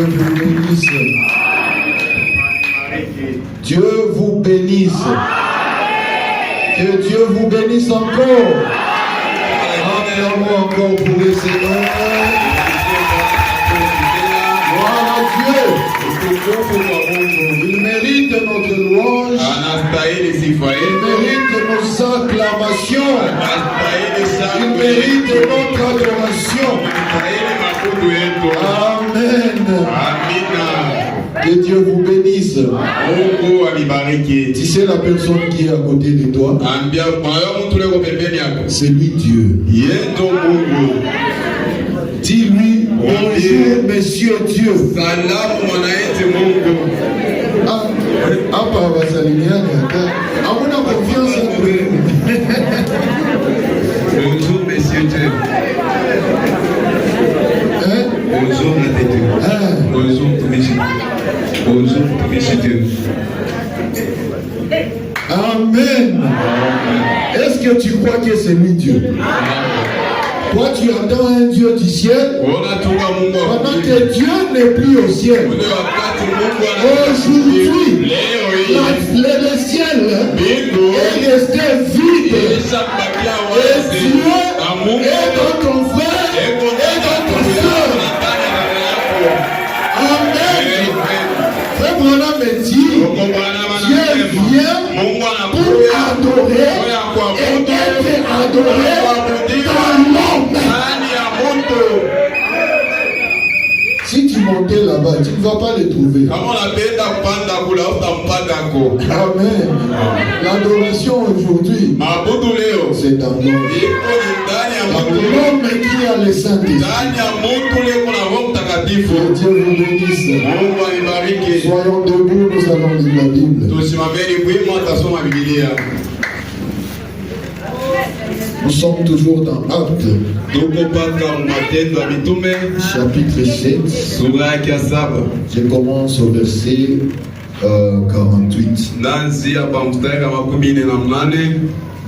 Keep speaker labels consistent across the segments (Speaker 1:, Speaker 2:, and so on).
Speaker 1: Dieu vous bénisse. Dieu vous bénisse. Que Dieu vous bénisse encore. Acclamons encore pour le Seigneur. Gloire à Dieu. Il mérite notre louange. Il mérite nos acclamations. Il mérite notre adoration. Amen. Que Dieu vous bénisse. Tu sais la personne qui est à côté de toi, c'est lui Dieu. Dis-lui, bonjour Monsieur Dieu. Confiance en lui.
Speaker 2: Bonjour Monsieur Dieu. Bonjour la tête. Bonjour Monsieur. Bonjour Monsieur Dieu.
Speaker 1: Amen. Est-ce que tu crois que c'est lui Dieu? Toi, tu attends un Dieu du ciel pendant que Dieu n'est plus au ciel. Aujourd'hui, le ciel est resté vide. Et Dieu est dans ton frère et dans ton soeur. Amen. Frère Branham me dit, Dieu vient pour adorer et être adoré dans l'homme. Si tu montais là-bas, tu ne vas pas les trouver. Amen. L'adoration aujourd'hui, c'est dans l'homme. L'homme qui a les saints-esprit. Que Dieu vous bénisse. Soyons debout, nous allons lire la Bible. Nous sommes toujours dans Actes, chapitre 7. Je commence au verset 48.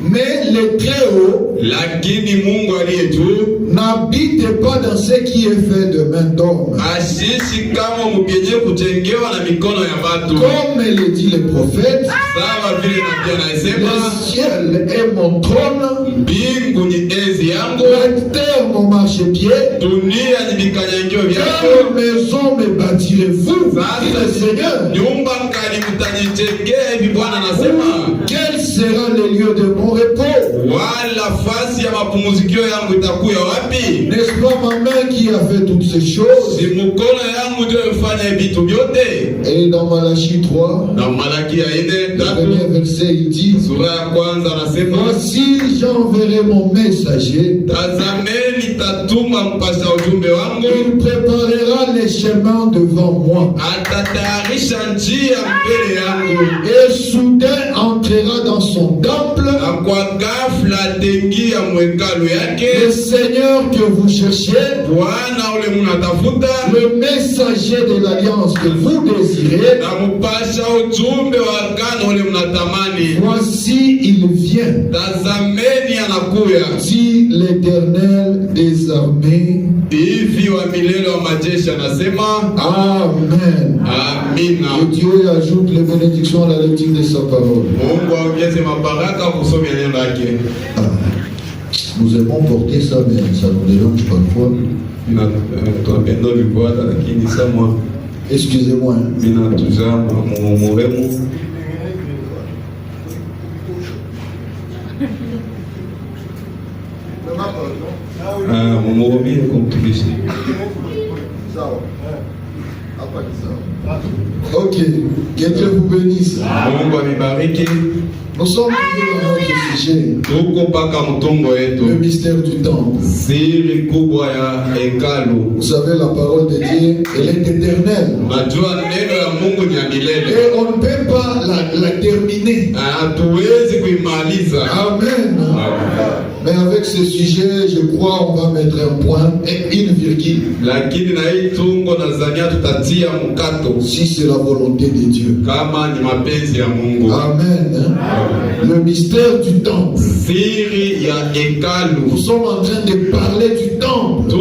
Speaker 1: Mais le Très-Haut n'habite pas dans ce qui est fait de main d'homme. Comme le dit le prophète, le ciel est mon trône, la terre mon marchepied. Quelle maison me bâtirez-vous, dit le Seigneur? Quel sera le lieu de mon repos? N'est-ce pas ma main qui a fait toutes ces choses? Et dans Malachie 3, le premier verset, il dit, voici j'enverrai mon messager, il préparera les chemins devant moi, et soudain entrera dans son temple le Seigneur que vous cherchez, le messager de l'alliance que vous désirez. Voici il vient, dit l'Éternel des armées. Amen. Que Dieu ajoute les bénédictions à la lecture de sa parole. Nous aimons porter ça, mais ça nous dérange parfois. Excusez-moi. Ok, que Dieu vous bénisse. Nous sommes dans notre sujet, le mystère du temple. Vous savez, la parole de Dieu, elle est éternelle. Et on ne peut pas la terminer. Amen. Mais avec ce sujet, je crois on va mettre un point et une virgule. Si c'est la volonté de Dieu. Amen. Le mystère du temple. Nous sommes en train de parler du temple.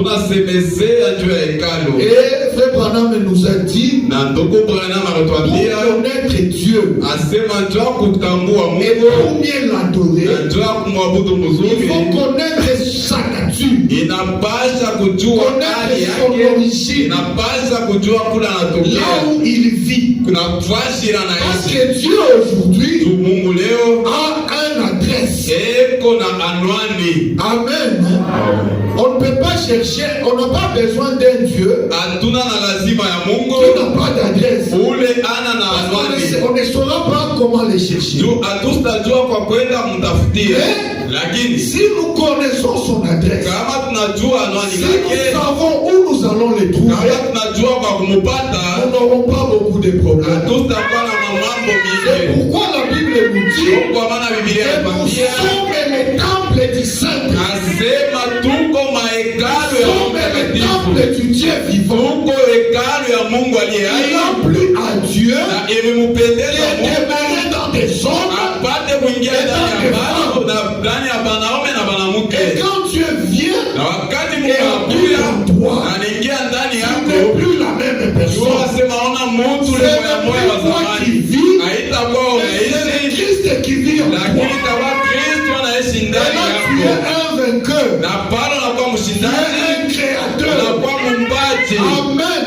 Speaker 2: hekalu.
Speaker 1: Et Frère Branham nous a dit,
Speaker 2: Na ndugu Branham anatuambia
Speaker 1: connaître Dieu,
Speaker 2: asema njoo kutambua
Speaker 1: et
Speaker 2: Mungu
Speaker 1: pour mieux l'adorer,
Speaker 2: na njoo kumwabudu
Speaker 1: il
Speaker 2: mzuri,
Speaker 1: faut connaître sa nature,
Speaker 2: inapasha kujua hali
Speaker 1: connaître son
Speaker 2: yake,
Speaker 1: origine,
Speaker 2: inapasha kujua kula
Speaker 1: là
Speaker 2: anatokea,
Speaker 1: où il vit.
Speaker 2: kuna fasi
Speaker 1: Parce
Speaker 2: anaishi.
Speaker 1: que Dieu aujourd'hui
Speaker 2: Mungu leo
Speaker 1: a une adresse.
Speaker 2: eko na anwani.
Speaker 1: Amen. On ne peut pas chercher, on n'a pas besoin d'un Dieu
Speaker 2: Hatuna na lazima ya
Speaker 1: qui
Speaker 2: Mungu
Speaker 1: n'a pas d'adresse.
Speaker 2: ule ana na anwani.
Speaker 1: On ne saura pas comment les chercher.
Speaker 2: Hatutajua kwa kwenda mtafutie, lakini
Speaker 1: Si nous connaissons son adresse,
Speaker 2: kama tunajua anwani
Speaker 1: si nous
Speaker 2: lake,
Speaker 1: savons où nous allons les trouver,
Speaker 2: kama tunajua kwa kumupata,
Speaker 1: nous n'aurons pas beaucoup de problèmes.
Speaker 2: hatutakuwa na mambo
Speaker 1: C'est
Speaker 2: mingi.
Speaker 1: pourquoi la Bible nous dit
Speaker 2: Kwa maana Biblia
Speaker 1: que nous
Speaker 2: inatuambia
Speaker 1: sommes les temples du Saint.
Speaker 2: asema tuko mahekalu
Speaker 1: Nous
Speaker 2: ya Mungu
Speaker 1: sommes les
Speaker 2: mtakatifu,
Speaker 1: temples du Dieu vivant.
Speaker 2: tuko hekalu ya Mungu aliye
Speaker 1: Il
Speaker 2: hai,
Speaker 1: a plu à Dieu
Speaker 2: na imempendeza
Speaker 1: de
Speaker 2: Mungu
Speaker 1: demeurer dans des hommes.
Speaker 2: apate kuingia ndani ya bana na ndani ya wanaume na wanawake.
Speaker 1: Et quand Dieu vient,
Speaker 2: Na wakati
Speaker 1: et
Speaker 2: Mungu
Speaker 1: habite
Speaker 2: anakuja
Speaker 1: en toi,
Speaker 2: anaingia ndani
Speaker 1: tu
Speaker 2: yako,
Speaker 1: n'es plus la même personne.
Speaker 2: asema ona mtu ule moyo wa zamani, haitakuwa
Speaker 1: C'est
Speaker 2: unaishi,
Speaker 1: Christ qui vit en
Speaker 2: lakini
Speaker 1: toi.
Speaker 2: itakuwa Kristo anaishi
Speaker 1: Et
Speaker 2: ndani
Speaker 1: là, tu es
Speaker 2: yako,
Speaker 1: un vainqueur.
Speaker 2: na pale unakuwa
Speaker 1: Tu es
Speaker 2: mshindani,
Speaker 1: un créateur.
Speaker 2: unakuwa mumbaji.
Speaker 1: Amen.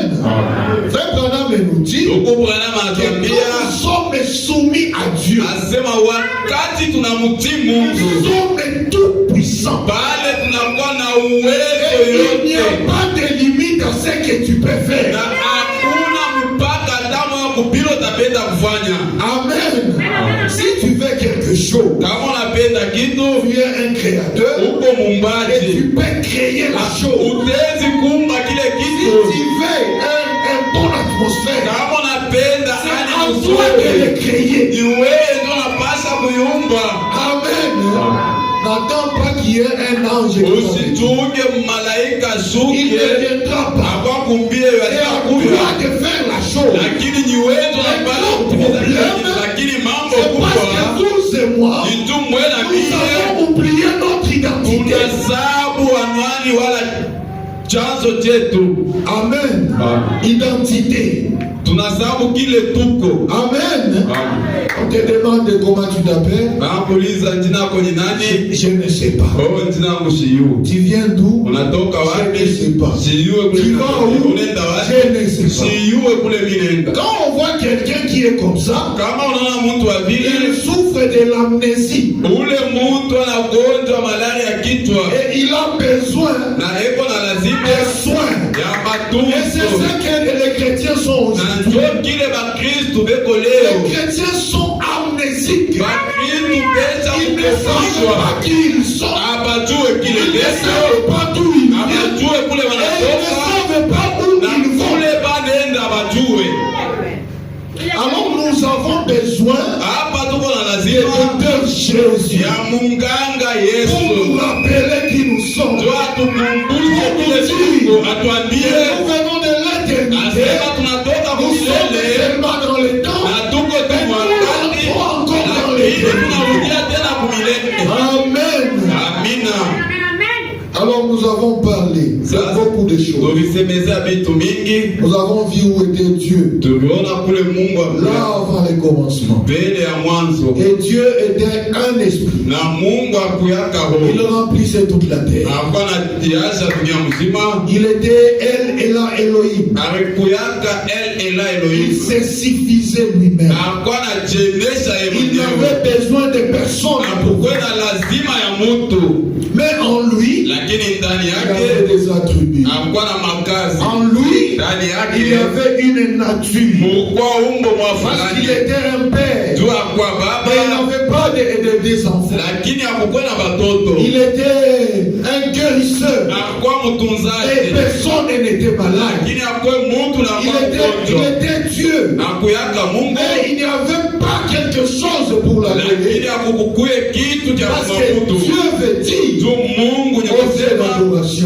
Speaker 1: Frère Branham nous dit
Speaker 2: Ndugu Branham
Speaker 1: que
Speaker 2: anatuambia,
Speaker 1: nous sommes soumis à Dieu.
Speaker 2: asema wakati tunamtii
Speaker 1: Nous
Speaker 2: Mungu,
Speaker 1: sommes tout puissants.
Speaker 2: pale tunakuwa na uwezo
Speaker 1: Il n'y a
Speaker 2: yote,
Speaker 1: pas de limite à ce que tu peux
Speaker 2: na
Speaker 1: faire.
Speaker 2: hakuna mpaka damu ya kupilo utapenda kufanya.
Speaker 1: Amen. Si tu veux quelque chose,
Speaker 2: Kama unapenda kitu,
Speaker 1: tu es un créateur
Speaker 2: uko
Speaker 1: et
Speaker 2: mumbaji,
Speaker 1: tu peux créer la chose.
Speaker 2: utezi kumba kile
Speaker 1: Si
Speaker 2: kitu.
Speaker 1: tu veux un bon atmosphère,
Speaker 2: Kama unapenda
Speaker 1: c'est
Speaker 2: hali
Speaker 1: à toi de
Speaker 2: nzuri,
Speaker 1: le créer.
Speaker 2: ni wewe ndio unapaswa kuiumba.
Speaker 1: Amen. N'attends pas qu'il y ait un ange qui t'aide.
Speaker 2: Usichunge malaika
Speaker 1: Il
Speaker 2: shuke
Speaker 1: ne viendra pas.
Speaker 2: akwakumbie
Speaker 1: Et à
Speaker 2: yatakuya,
Speaker 1: toi de faire la chose.
Speaker 2: lakini ni wewe ndio unapaswa kutimiza kile kitu. Lakini mambo
Speaker 1: C'est parce
Speaker 2: kubwa
Speaker 1: que vous et moi,
Speaker 2: ni tu mwe na
Speaker 1: nous
Speaker 2: mie
Speaker 1: avons oublié notre identité.
Speaker 2: tunasabu anwani wala chanzo chetu.
Speaker 1: Amen. Identité.
Speaker 2: Tunasabu kile tuko.
Speaker 1: Amen. On te demande comment tu t'appelles.
Speaker 2: Nakuuliza jina lako ni nani?
Speaker 1: Je ne sais pas.
Speaker 2: Oh, jina langu Shiyu.
Speaker 1: Tu viens d'où?
Speaker 2: Unatoka wapi?
Speaker 1: Je ne sais pas.
Speaker 2: Shiyue kule
Speaker 1: Tu vas où?
Speaker 2: unaenda wapi?
Speaker 1: Je ne sais pas.
Speaker 2: Shiyue kule minaenda.
Speaker 1: Quand on voit quelqu'un qui est comme ça,
Speaker 2: Kama unaona mtu wa
Speaker 1: il
Speaker 2: vile,
Speaker 1: souffre de l'amnésie
Speaker 2: ule mtu ana ugonjwa malaria ya kichwa
Speaker 1: et il a besoin
Speaker 2: na eko na lazima
Speaker 1: de soins.
Speaker 2: ya
Speaker 1: Et c'est
Speaker 2: matunzo,
Speaker 1: ça que les chrétiens sont
Speaker 2: na
Speaker 1: aujourd'hui.
Speaker 2: ndio kile Bakristu beko
Speaker 1: Les
Speaker 2: leo.
Speaker 1: chrétiens sont amnésiques.
Speaker 2: Bakristu pesa
Speaker 1: Ils ne savent
Speaker 2: kukoswa,
Speaker 1: pas qui ils sont.
Speaker 2: abajue kile
Speaker 1: Ils ne
Speaker 2: pesa,
Speaker 1: savent pas d'où ils viennent.
Speaker 2: abajue kule
Speaker 1: Et ils ne
Speaker 2: wanatoka,
Speaker 1: savent pas où
Speaker 2: na
Speaker 1: ils vont.
Speaker 2: kule banenda abajue.
Speaker 1: Alors nous avons besoin
Speaker 2: Hapa tuko na
Speaker 1: de
Speaker 2: lazima
Speaker 1: docteur Jésus
Speaker 2: ya munganga
Speaker 1: pour nous
Speaker 2: Yesu,
Speaker 1: rappeler qui nous sommes.
Speaker 2: ndio atukumbushe kile tuko, atuambie
Speaker 1: Nous venons de l'éternité.
Speaker 2: asema tunatoka
Speaker 1: Nous sommes
Speaker 2: kumilele
Speaker 1: seulement dans le temps.
Speaker 2: na tuko tu wakati, lakini tunarudia tena kumilele.
Speaker 1: Amen.
Speaker 2: Amina.
Speaker 1: Alors nous avons parlé de beaucoup de choses.
Speaker 2: Tulisemezea vitu mingi,
Speaker 1: Nous avons vu où était Dieu
Speaker 2: tuliona kule Mungu
Speaker 1: là avant le commencement.
Speaker 2: mbele ya mwanzo,
Speaker 1: Et Dieu était un esprit.
Speaker 2: na Mungu akuyaka
Speaker 1: Il
Speaker 2: roho,
Speaker 1: remplissait toute la terre.
Speaker 2: hakuwa anatiasha dunia mzima,
Speaker 1: Il était El Ela Elohim.
Speaker 2: alikuyaka El Ela
Speaker 1: Il
Speaker 2: Elohim,
Speaker 1: se suffisait lui-même.
Speaker 2: hakuwa anajiendesha yeye
Speaker 1: Il
Speaker 2: mwenyewe,
Speaker 1: n'avait besoin de personne.
Speaker 2: hakukuwa na lazima ya mtu,
Speaker 1: Mais en lui,
Speaker 2: lakini ndani
Speaker 1: il
Speaker 2: yake
Speaker 1: avait des attributs.
Speaker 2: hakuwa na makazi,
Speaker 1: En lui,
Speaker 2: ndani
Speaker 1: il
Speaker 2: yake
Speaker 1: avait une nature.
Speaker 2: mulikuwa umbo mwa
Speaker 1: Parce qu'il
Speaker 2: fulani,
Speaker 1: était un père.
Speaker 2: juu akuwa
Speaker 1: Mais il
Speaker 2: baba,
Speaker 1: n'avait pas des enfants.
Speaker 2: lakini hakukuwa na watoto,
Speaker 1: Il était un guérisseur.
Speaker 2: hakuwa
Speaker 1: Et
Speaker 2: mtunzaji,
Speaker 1: personne n'était malade.
Speaker 2: lakini hakuwa mtu na
Speaker 1: Il
Speaker 2: kwa mgonjwa,
Speaker 1: était Dieu.
Speaker 2: hakuyaka Mungu,
Speaker 1: Mais il n'y avait pas quelque chose pour
Speaker 2: lakini
Speaker 1: l'adorer.
Speaker 2: hakukukuye kitu cha
Speaker 1: Parce que
Speaker 2: kuabudu,
Speaker 1: Dieu veut dire.
Speaker 2: juu Mungu ni kusema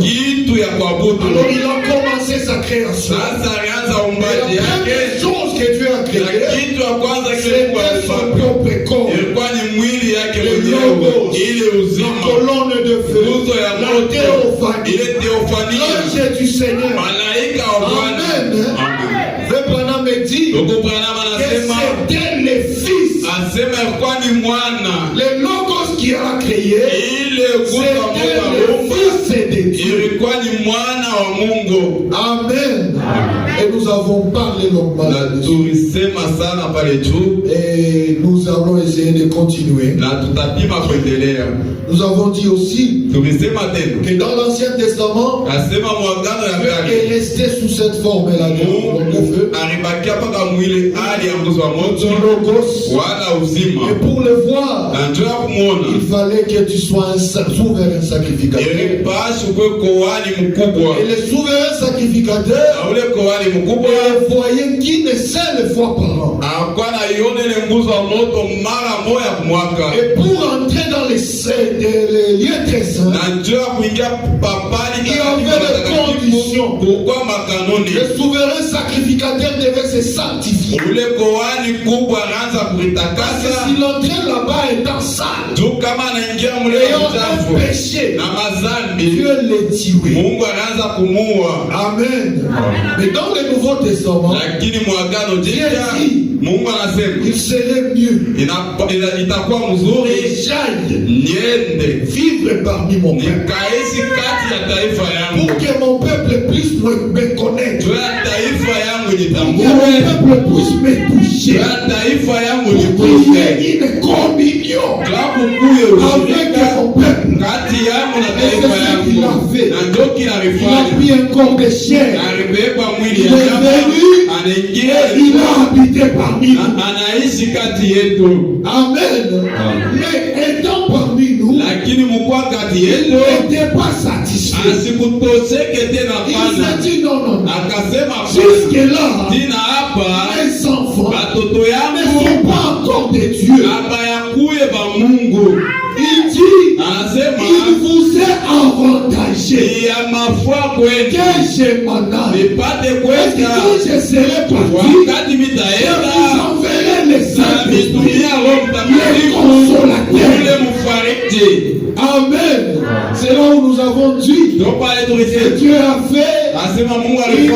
Speaker 2: kitu ya kuabudu.
Speaker 1: Alors il a commencé sa création.
Speaker 2: Sasa alianza
Speaker 1: Et
Speaker 2: umbaji
Speaker 1: la
Speaker 2: yake,
Speaker 1: première chose que Dieu a
Speaker 2: na
Speaker 1: créée,
Speaker 2: kitu ya kwanza kile
Speaker 1: c'était son propre corps.
Speaker 2: ilikuwa ni mwili yake
Speaker 1: Le
Speaker 2: mwenyewe,
Speaker 1: logos,
Speaker 2: ile
Speaker 1: la
Speaker 2: uzima,
Speaker 1: colonne de feu,
Speaker 2: nguzo ya
Speaker 1: la
Speaker 2: moto,
Speaker 1: théophanie,
Speaker 2: ile teofania,
Speaker 1: l'ange du Seigneur.
Speaker 2: malaika
Speaker 1: c'était le Fils. Le Logos qui a créé, c'était le Fils de Dieu. Amen. Et nous avons parlé longuement et nous allons essayer de continuer. Nous avons dit aussi que dans l'Ancien Testament, Dieu est resté sous cette forme-là de feu. Et pour le voir, il fallait que tu sois un souverain sacrificateur. Et le souverain sacrificateur voyait qu'une seule fois par an. Et pour entrer dans les lieux très saints, il y avait des conditions. Le souverain sacrificateur devait se sanctifier. Parce que s'il entrait là-bas étant sale, ayant un péché, Dieu le tuait. Amen. Mais dans le Nouveau Testament, Dieu dit, il serait mieux que j'aille vivre parmi mon peuple, pour que mon peuple puisse me connaître, pour que mon peuple puisse me toucher, pour qu'il y ait une communion avec mon peuple. Et c'est ce qu'il a fait. Il a pris un corps de chair, il est venu et il a habité parmi nous. Amen. Mais étant parmi nous, il n'était pas satisfait. Il s'est dit non. Jusque-là, mes enfants ne sont pas encore des dieux. Il dit, il vous est avantagé que je m'en aille. Parce que quand je serai parti, je vous enverrai les Saint-Esprit, les consolateurs. Amen. C'est là où nous avons dit que Dieu a fait une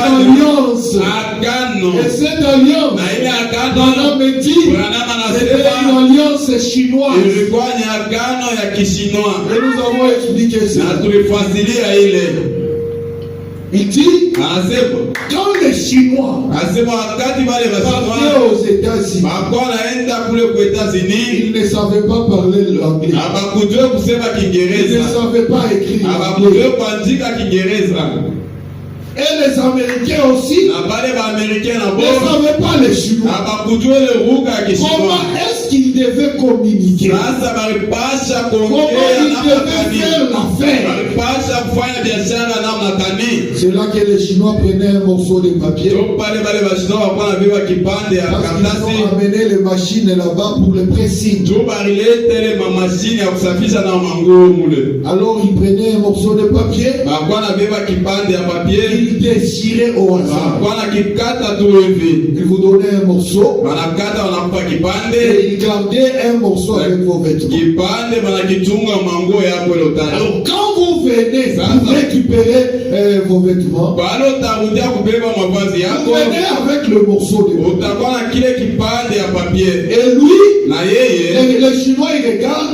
Speaker 1: alliance. Et cette alliance, Branham me dit, c'était une alliance chinoise. Et nous avons expliqué ça. Il dit, quand les Chinois partaient aux États-Unis, ils ne savaient pas parler l'anglais. Ils ne savaient pas écrire l'anglais. Et les Américains aussi ne savaient pas les Chinois. Comment est-ce qu'ils devaient communiquer? Comment ils devaient faire l'affaire? C'est là que les Chinois prenaient un morceau de papier. Parce qu'ils ont amené les machines là-bas pour le pressing. Alors ils prenaient un morceau de papier. Il déchirait au hasard. Il vous donnait un morceau et il gardait un morceau avec vos vêtements. Alors quand vous venez pour récupérer vos vêtements, vous venez avec le morceau de papier. Et lui, le Chinois, il regarde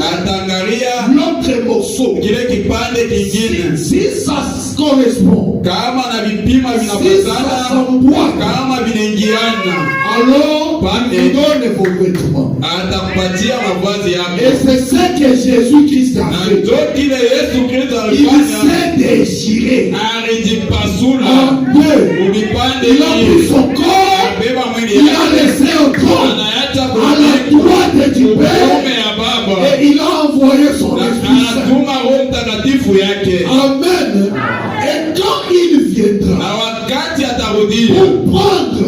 Speaker 1: l'autre morceau. Si ça correspond, alors il donne vos vêtements. Et c'est ce que Jésus-Christ a fait. Il s'est déchiré en deux. Il a pris son corps, il a laissé un corps à la droite du Père et il a envoyé son Esprit Saint. Amen. Et quand il viendra pour prendre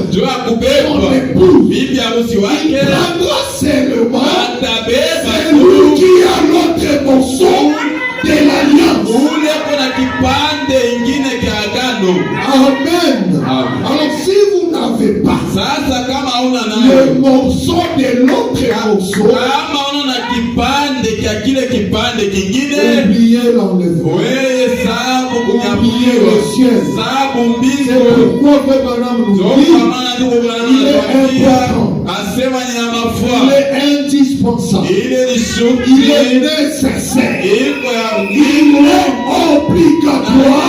Speaker 1: son épouse, il prendra seulement celui qui a l'autre morceau de l'alliance. Amen. Alors si vous n'avez pas le morceau de l'autre morceau, oubliez l'enlèvement. oublié le ciel. C'est pourquoi Frère Branham nous dit, il est important, il est indispensable, il est nécessaire, il est obligatoire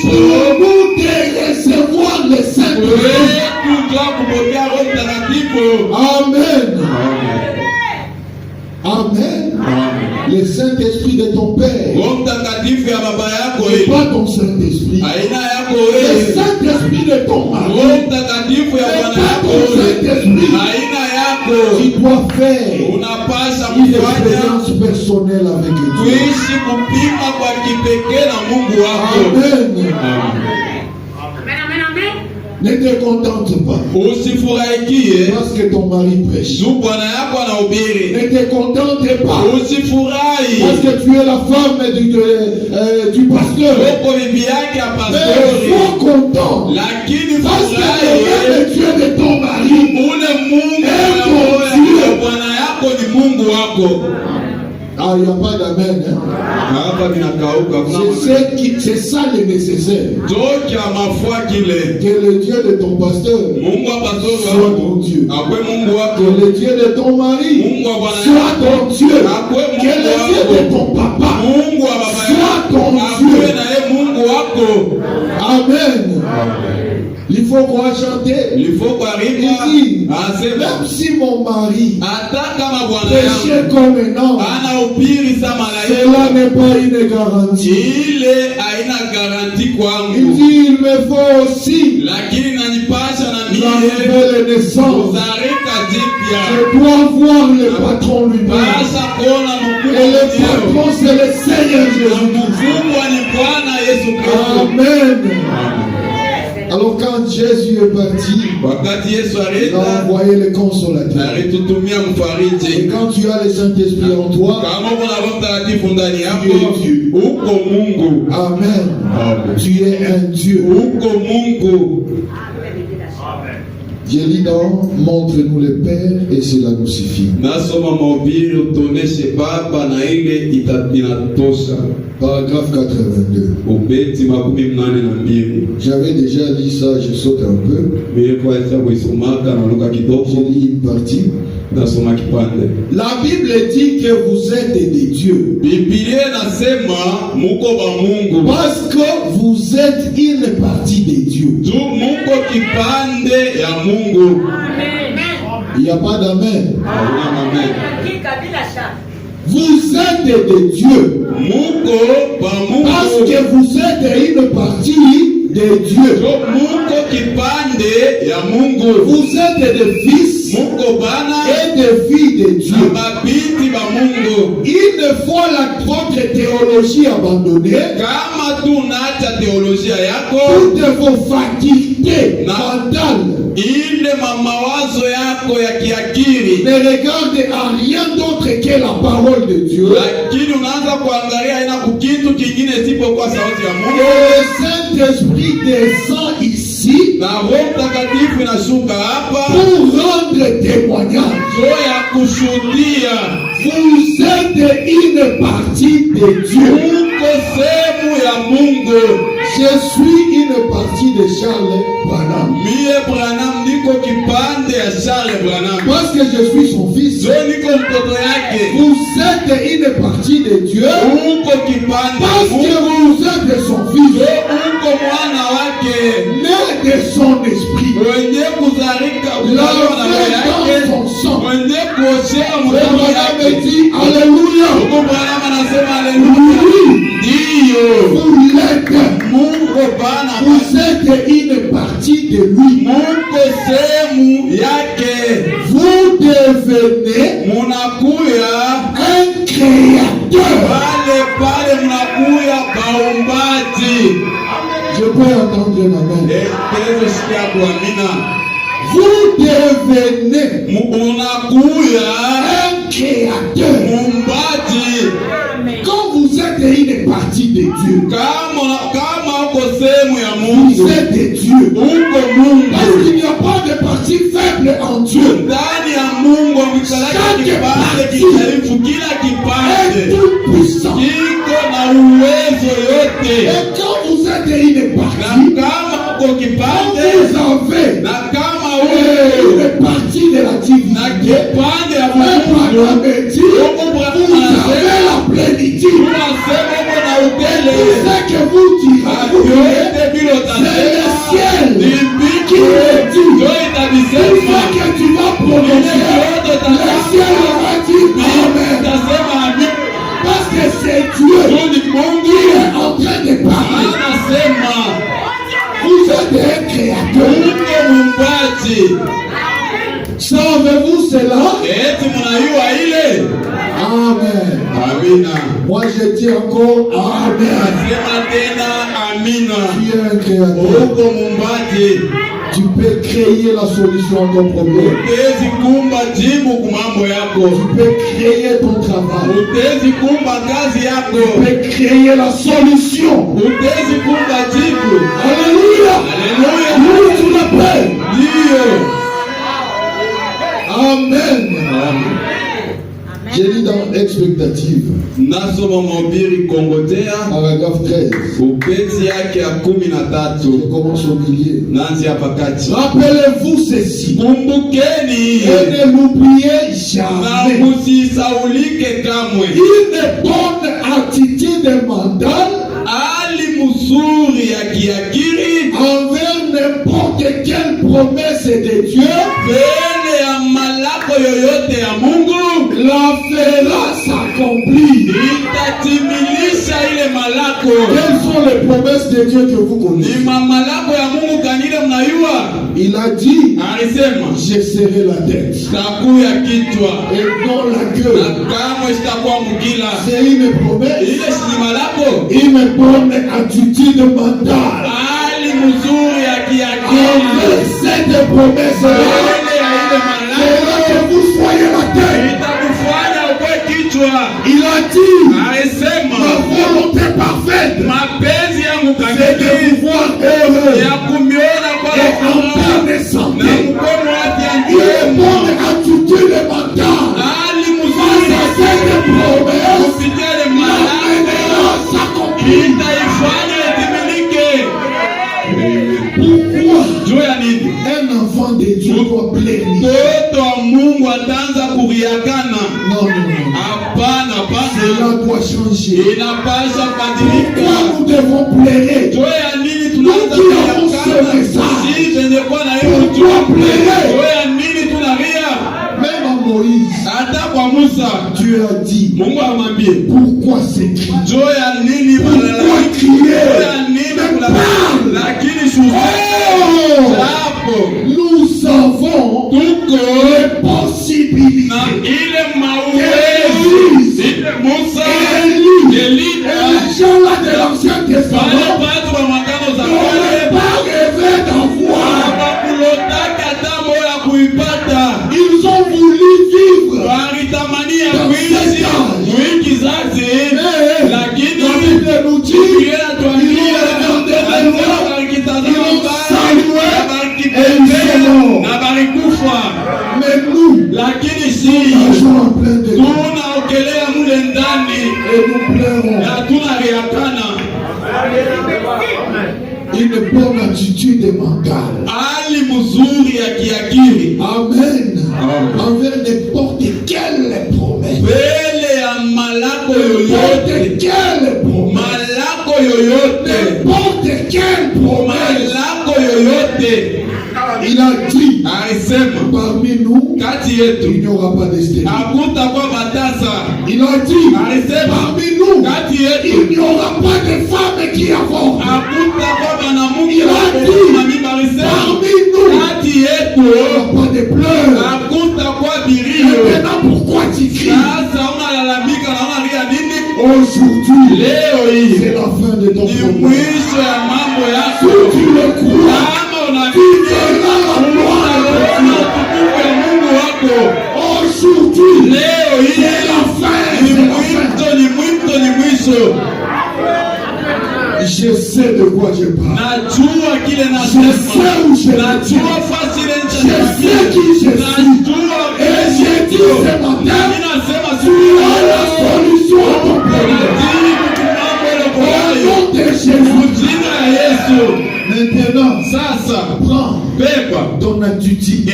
Speaker 1: pour nous de recevoir le Saint-Esprit. Amen. Amen. Le Saint-Esprit de ton Père n'est pas ton Saint-Esprit. Le Saint-Esprit de ton mari n'est pas ton Saint-Esprit. Tu dois faire une expérience personnelle avec Dieu. Amen. Ne te contente pas parce que ton mari prêche. Ne te contente pas parce que tu es la femme du pasteur. Mais sois content parce que le Dieu de ton mari est ton Dieu. Ah, il n'y a pas d'amen. C'est ça le nécessaire. Que le Dieu de ton pasteur soit ton Dieu. Que le Dieu de ton mari soit ton Dieu. Que le Dieu de ton papa soit ton Dieu. Amen. Il faut qu'on chanter. Il dit, même si mon mari péchait comme un homme, cela n'est pas une garantie. Il dit, il me faut aussi la nouvelle naissance. Je dois voir le patron lui-même. Et le patron, c'est le Seigneur Jésus-Christ. Amen. Alors quand Jésus est parti, il a envoyé le consolateur. Et quand tu as le Saint-Esprit en toi, tu es Dieu. Amen. Tu es un Dieu. Dieu dit donc, montre-nous le Père et cela nous suffit. Paragraphe 82. J'avais déjà lu ça, je saute un peu. Je lis une partie. La Bible dit que vous êtes des dieux. Parce que vous êtes une partie des dieux. Il n'y a pas d'amen. Vous êtes des dieux. Parce que vous êtes une partie des dieux. Vous êtes des fils et des filles de Dieu. Une fois votre théologie abandonnée, toutes vos facultés mentales ne regardent à rien d'autre que la parole de Dieu. Et le Saint-Esprit descend ici pour rendre témoignage. Vous êtes une partie de Dieu. Je suis une partie de Charles Branham. Parce que je suis son fils. Vous êtes une partie de Dieu. Parce que vous êtes son fils. Né de son esprit. Lavé dans son sang. Branham dit Alléluia. Vous l'êtes. Vous êtes une partie de lui. Vous devenez un créateur. Je peux entendre un amen. Vous devenez un créateur. Quand vous êtes une partie de Dieu, Mungu. Vous êtes des dieux. Uko Mungu. Parce qu'il n'y a pas de partie faible en Dieu. Ndani ya Mungu msalaka kipande kidhaifu, kila kipande est tout puissant. Iko na uwezo yote. Et quand vous êtes une partie, na kama uko kipande, vous avez na kama une partie de la divinité, na kipande ya Mungu, vous avez la plénitude. Tout ce que vous dites, c'est le ciel qui le dit. Tout ce que tu vas prononcer, le ciel va dire Amen. Parce que c'est Dieu qui est en train de parler. Vous êtes un créateur. Savez-vous cela? Amen. Amina. Moi je dis encore Amen. Tu es un créateur. Tu peux créer la solution à ton problème. Tu peux créer ton travail. Tu peux créer la solution. Alléluia. Alléluia. Tu la paix. Amen. J'ai dit dans expectative. Paragraphe 13. Je commence au milieu. Rappelez-vous ceci. Et ne l'oubliez jamais. Une bonne attitude mentale envers n'importe quelle promesse de Dieu la fera s'accomplir. Quelles sont les promesses de Dieu que vous connaissez? Il a dit, je serai la tête et non la queue. C'est une promesse. Une bonne attitude mentale avec cette promesse que vous soyez la tête. Il a dit, ma volonté parfaite, c'est de vous voir heureux et en bonne santé. Une bonne attitude mentale face à cette promesse l'amènera à s'accomplir. Pourquoi un enfant de Dieu doit plaire? Non. Cela doit changer. Pourquoi nous devons plairer? Nous qui avons ce message, pourquoi plairer? Même à Moïse, Dieu a dit, pourquoi s'écrire? Pourquoi crier? Nous avons les possibilités. Élie et les gens là de l'Ancien Testament n'auraient pas rêvé d'avoir. Ils ont voulu vivre dans cet âge. Mais la Bible nous dit qu'ils ont regardé la loi, ils ont salué et ils sont morts. Mais nous, nous marchons en plein de nous. Et nous pleurons. Une bonne attitude mentale. Amen. Envers n'importe quelle promesse. N'importe quelle promesse. Il a dit, parmi nous, il n'y aura pas de stérile. Il a dit, parmi nous, il n'y aura pas de femmes qui avortent. Il a dit, parmi nous, il n'y aura pas de pleurs. Maintenant, pourquoi tu cries? Aujourd'hui, c'est la fin de ton problème. Si tu le crois, tu verras la gloire de Dieu. Aujourd'hui, c'est la fin. Je sais de quoi je parle.
Speaker 2: Najua kile
Speaker 1: Je sais où je
Speaker 2: najua fasi ile
Speaker 1: Je sais qui je suis. Et j'ai dit ce matin, tu as la solution à ton problème. Au nom de Jésus. Maintenant, prends ton attitude.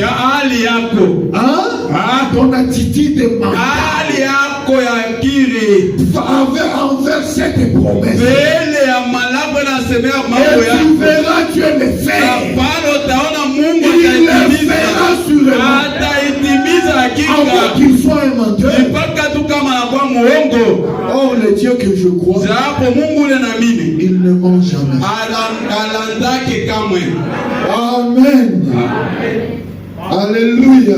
Speaker 1: Ton attitude de mental. Envers cette promesse. Et tu verras Dieu le faire. Il le fera sûrement. Avant qu'il soit un menteur. Oh, le Dieu que je crois, il ne ment jamais. Amen. Alléluia.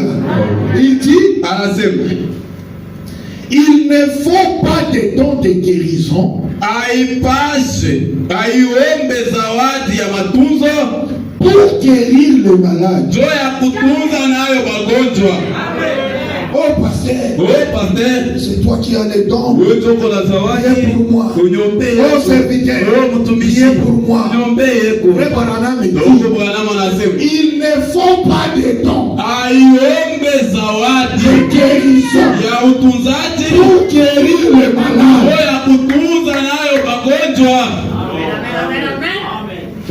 Speaker 1: Il dit, il ne faut pas de dons de guérison pour guérir le malade. Oh pasteur, c'est toi qui as les dons. Viens pour moi. Oh serviteur, viens pour moi. Il ne faut pas de dons de guérison pour guérir le malade.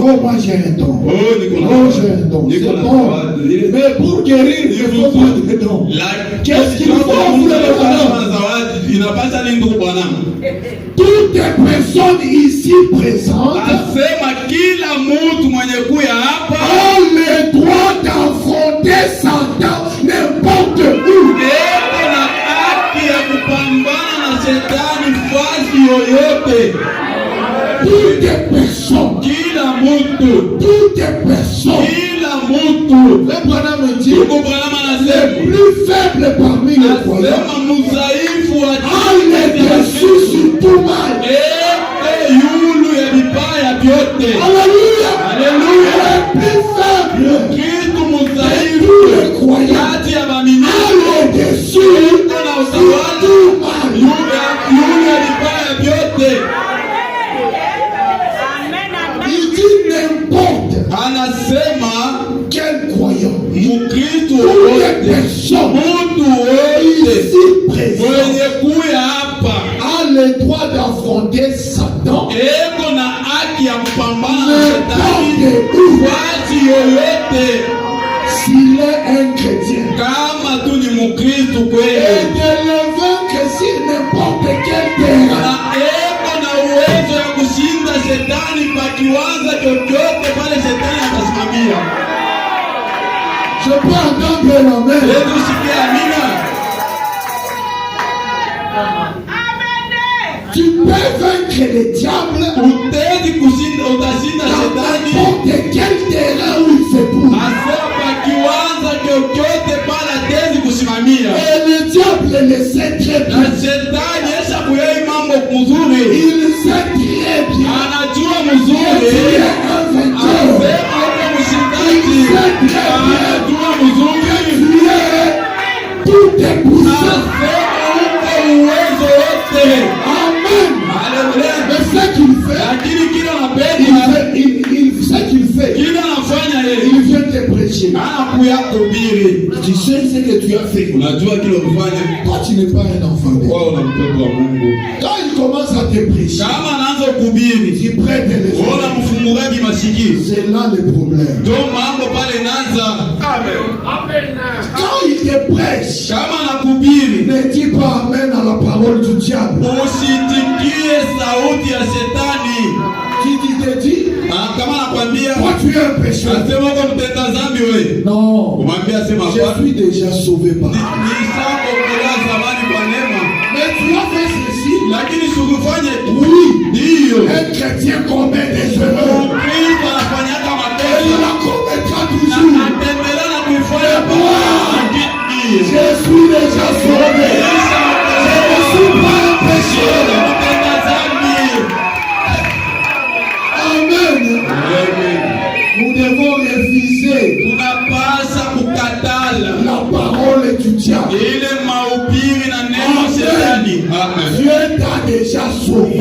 Speaker 1: Oh, moi j'ai un don. Oh, j'ai un don. C'est bon. Mais pour guérir, il ne faut pas de don. Qu'est-ce qu'il faut offrir le bonhomme? Toutes les personnes ici présentes ont le droit d'affronter Satan n'importe où. Toutes les personnes, toutes les personnes, le Branham me dit, les plus faibles parmi les croyants ont les dessus sur tout mal. Alléluia. Les plus faibles de tous les croyants ont les dessus sur tout mal. Quel croyant, toutes les personnes ici présentes a le droit d'affronter Satan. S'il est un chrétien, et de le vaincre sur n'importe quel terrain. Je peux entendre l'amen. Tu peux vaincre le diable n'importe quel terrain où il se trouve. Et le diable le sait très bien. Il sait très bien que tu es un vainqueur. Il sait très bien que tu es tout est puissant. Amen. Mais ce qu'il fait, il vient te prêcher. Tu sais ce que tu as fait. Toi, tu n'es pas un enfant de Dieu. Quand il commence à te prêcher, tu prêtes les oreilles. C'est là le problème. Quand il te prêche, ne dis pas amen à la parole du diable. Tu te dis, toi tu es un pécheur. Non, je suis déjà sauvé par Dieu. Mais tu as fait ceci. Oui, un chrétien commet des erreurs. Et il la commettra toujours. Mais moi, je suis déjà sauvé. Je ne suis pas un pécheur. Amen. Nous devons refuser la parole du diable. Dieu t'a déjà sauvé.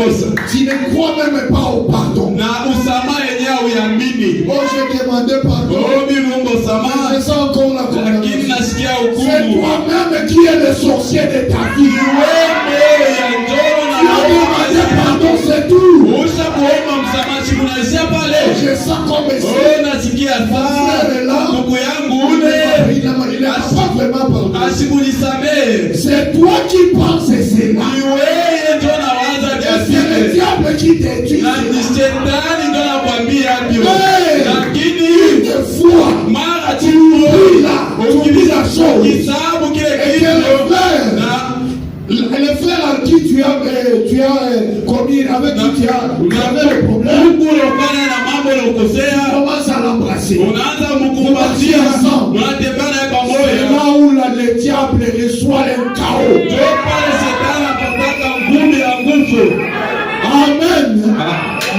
Speaker 2: makosa.
Speaker 1: Tu ne crois même pas au pardon.
Speaker 2: Na usamaha yenyewe uyamini.
Speaker 1: Oh, j'ai demandé pardon.
Speaker 2: Oh, Mungu usamaha.
Speaker 1: Je sens encore la condamnation.
Speaker 2: Lakini nasikia hukumu.
Speaker 1: C'est toi-même qui es le sorcier de ta vie.
Speaker 2: Wewe ya njoo na
Speaker 1: tu as demandé pardon, c'est tout.
Speaker 2: Usha kuomba msamaha unaishia pale.
Speaker 1: Je sens comme ça.
Speaker 2: Oh, nasikia sana. Mungu yangu ule.
Speaker 1: Il n'a pas vraiment pardonné.
Speaker 2: Asikulisamehe.
Speaker 1: C'est toi qui penses cela.
Speaker 2: Ni wewe ndio unawaza kiasi.
Speaker 1: C'est le diable qui t'étudie.
Speaker 2: Na ni shetani ndio anakuambia hivyo. Lakini
Speaker 1: une fois
Speaker 2: mara
Speaker 1: tu oublies la chose.
Speaker 2: Kisabu kile
Speaker 1: Et
Speaker 2: kitu.
Speaker 1: le frère à qui tu as commis, avec qui tu avais le problème,
Speaker 2: Mungu unafanya na mambo unakosea.
Speaker 1: tu commences à l'embrasser.
Speaker 2: Unaanza mkumbatia. Unatembana pamoja.
Speaker 1: C'est là où le diable reçoit le chaos.
Speaker 2: Ndio pale shetani anapata ngumi ya nguvu.
Speaker 1: Amen.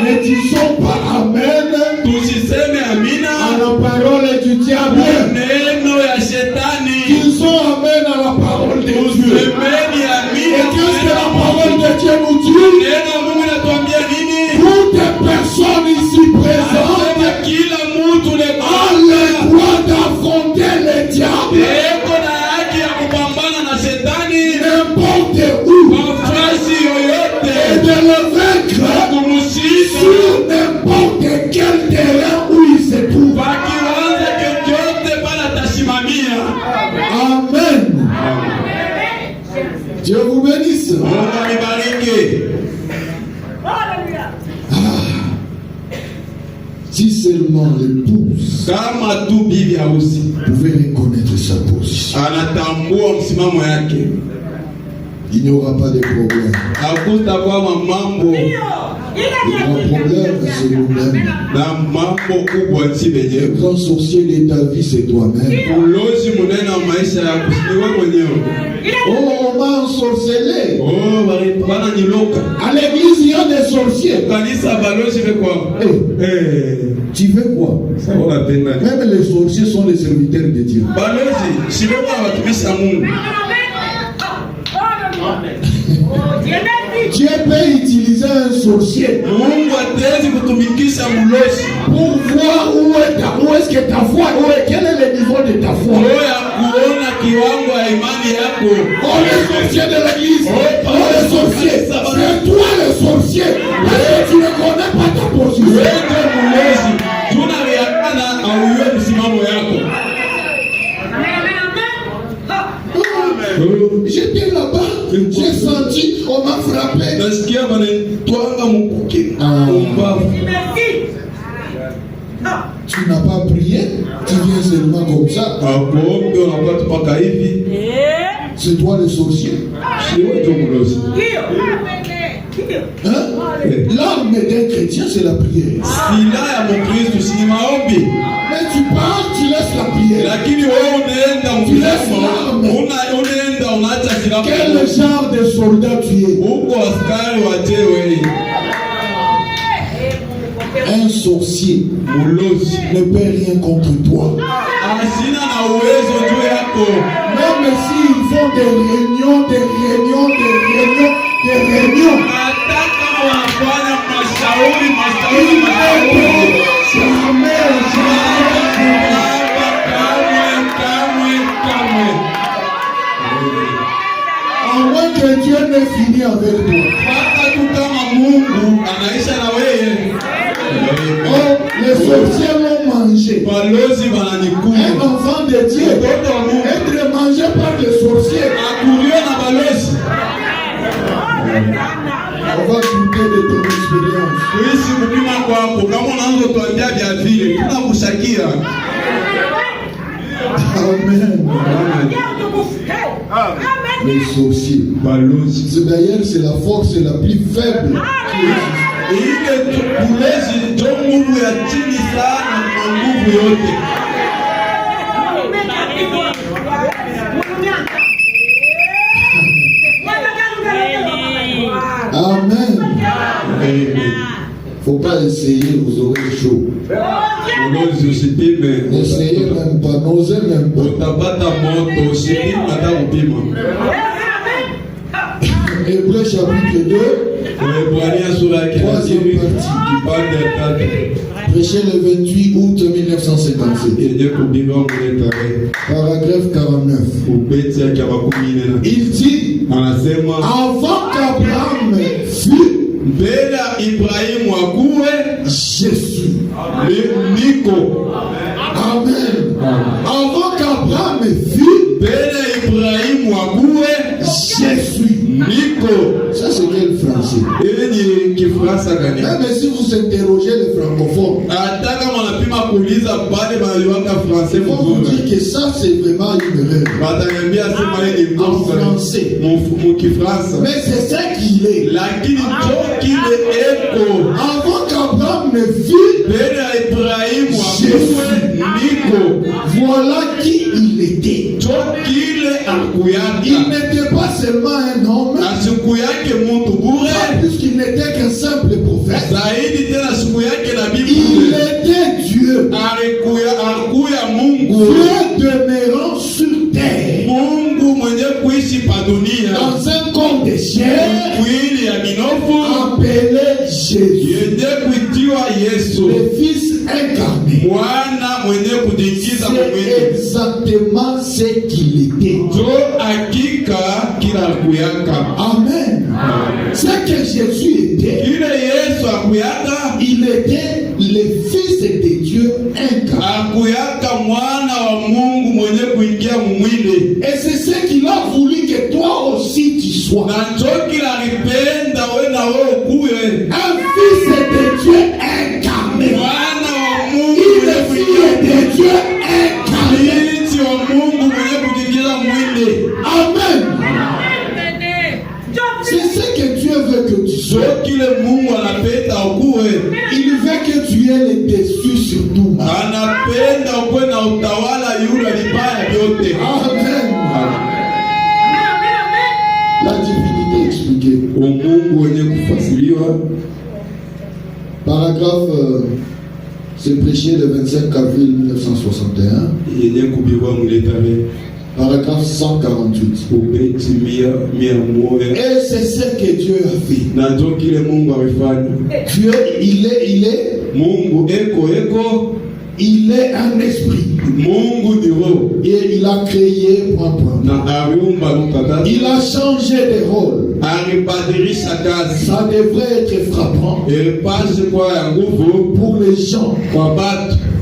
Speaker 1: Ne disons pas amen.
Speaker 2: Tusiseme amina.
Speaker 1: À la parole du diable.
Speaker 2: Neno ya shetani.
Speaker 1: Disons amen à la parole de Dieu.
Speaker 2: Tusemeni amina.
Speaker 1: Et qu'est-ce que la parole de Dieu nous dit?
Speaker 2: Neno Mungu anatuambia nini?
Speaker 1: Toutes les personnes ici présentes
Speaker 2: Kila mtu
Speaker 1: a le droit d'affronter le diable
Speaker 2: eko na haki ya kupambana na shetani
Speaker 1: n'importe où
Speaker 2: nafasi yoyote
Speaker 1: et de le vaincre
Speaker 2: kumushinda
Speaker 1: sur n'importe quel terrain où il se trouve.
Speaker 2: kwa kiwanja chochote pale atasimamia.
Speaker 1: Amen. Dieu vous bénisse.
Speaker 2: Mungu anibariki.
Speaker 1: Si seulement l'épouse
Speaker 2: Kama tu bibi harusi
Speaker 1: pouvait reconnaître sa position,
Speaker 2: anatambua msimamo yake,
Speaker 1: il n'y aura pas de problème.
Speaker 2: hakutakuwa mambo
Speaker 1: Le problème, c'est nous-mêmes.
Speaker 2: na mambo kubwa nchi
Speaker 1: Le
Speaker 2: yenyewe.
Speaker 1: grand sorcier de ta vie, c'est toi-même.
Speaker 2: Ulozi munene wa maisha yako ni wewe mwenyewe.
Speaker 1: Oh, on m'a ensorcelé.
Speaker 2: Oh, bana niloka.
Speaker 1: À l'église, il y a des sorciers.
Speaker 2: Kanisa balozi ve kwa.
Speaker 1: Tu veux quoi?
Speaker 2: Sasa unapenda nini?
Speaker 1: Même les sorciers sont les serviteurs de Dieu.
Speaker 2: Balozi shirika watumishi wa Mungu.
Speaker 1: Dieu peut utiliser un sorcier
Speaker 2: Mungu atezi kutumikisha mlozi
Speaker 1: pour voir où est-ce que ta foi, quel est le niveau de ta foi.
Speaker 2: ya kuona kiwango ya imani yako.
Speaker 1: Oh, les sorciers de l'église. Oh, les sorciers. C'est toi le sorcier. Parce que tu ne connais pas ta position.
Speaker 2: Wewe mlozi tunaviakana auwe msimamo yako.
Speaker 1: J'étais là-bas, j'ai senti, on m'a frappé.
Speaker 2: Nasikia banitwanga mkuki.
Speaker 1: Tu n'as pas prié, tu viens seulement comme ça.
Speaker 2: Akuombe unakuwa tupaka hivi.
Speaker 1: C'est toi le sorcier.
Speaker 2: Si wewe ndio mlozi.
Speaker 1: Hein? L'arme d'un chrétien, c'est la prière.
Speaker 2: Silaha ya Mkristo si maombi.
Speaker 1: Mais tu pars, tu laisses la prière.
Speaker 2: Lakini wewe unaenda unaenda unaacha silaha.
Speaker 1: Quel genre de soldat tu es?
Speaker 2: Uko askari wa jewe.
Speaker 1: Un sorcier
Speaker 2: Mlozi
Speaker 1: ne peut rien contre toi.
Speaker 2: asina na uwezo juu yako.
Speaker 1: Même s'ils font des réunions.
Speaker 2: Hata kama wanafanya mashauri. Kamwe.
Speaker 1: À moins que Dieu ne finisse avec toi.
Speaker 2: Hata tu kama Mungu anaisha na wewe.
Speaker 1: Oh, les sorciers l'ont mangé.
Speaker 2: Balozi bananikula.
Speaker 1: Un enfant de Dieu être mangé par des sorciers.
Speaker 2: Akuliwa na balozi.
Speaker 1: On va douter de ton expérience.
Speaker 2: Kuishi kupima kwako kama unaanza kutuambia vya vile tunakushakia.
Speaker 1: Amen. Les sorciers.
Speaker 2: Balozi.
Speaker 1: C'est d'ailleurs c'est la force la plus faible qui existe.
Speaker 2: Ile bulezi ndio nguvu ya chini sana kwa nguvu yote.
Speaker 1: Amen. Faut pas essayer, vous aurez chaud.
Speaker 2: Ulozi usipime.
Speaker 1: N'essayez même pas, n'osez même pas.
Speaker 2: Utapata moto, usipime hata upima.
Speaker 1: Hébreux chapitre 2. Troisième partie. Prêché le 28 août 1957. Paragraphe 49. Il dit, avant qu'Abraham fût, Jésus. Amen. Avant qu'Abraham fût, Jésus. Ça c'est quel français? Même si vous interrogez les francophones, il faut vous dire que ça c'est vraiment une erreur. En français. Mais c'est ça qu'il est. Avant qu'Abraham ne fût, Jésus. Voilà qui il était. Il n'était pas seulement un homme, puisqu'il n'était qu'un simple prophète. Il était Dieu. Dieu demeurant sur terre. Dans un corps de chair appelé Jésus. Le Fils incarné. C'est exactement ce qu'il était. Amen. Ce que Jésus était, il était le Fils de Dieu incarné. Et c'est ce qu'il a voulu que toi aussi tu sois. Un Fils de Dieu incarné. Il est Fils de Dieu incarné. Amen. C'est ce que Dieu veut que tu sois. Il veut que tu aies le dessus sur tout. Amen. La divinité expliquée. Paragraphe, c'est prêché le 25 avril 1961. Paragraphe 148. Et c'est ce que Dieu a fait. Dieu, il est un esprit. Et il a créé point. Il a changé de rôle. Ça devrait être frappant pour les gens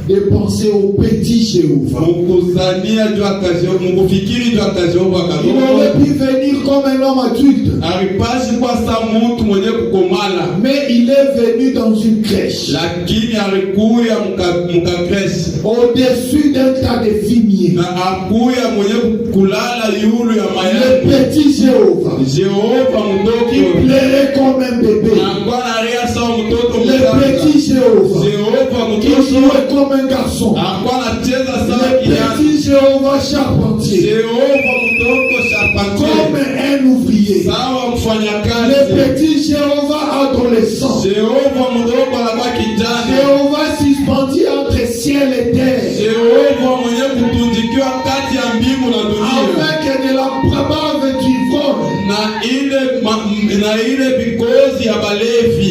Speaker 1: de penser au petit Jéhovah. Il aurait pu venir comme un homme adulte, mais il est venu dans une crèche, au-dessus d'un tas de fumier. Le petit Jéhovah qui plairait comme un bébé. Le petit Jéhovah qui jouait comme un garçon. Le petit Jéhovah charpentier comme un ouvrier. Le petit Jéhovah adolescent. Jéhovah suspendu entre ciel et terre, avec de la brave du vol,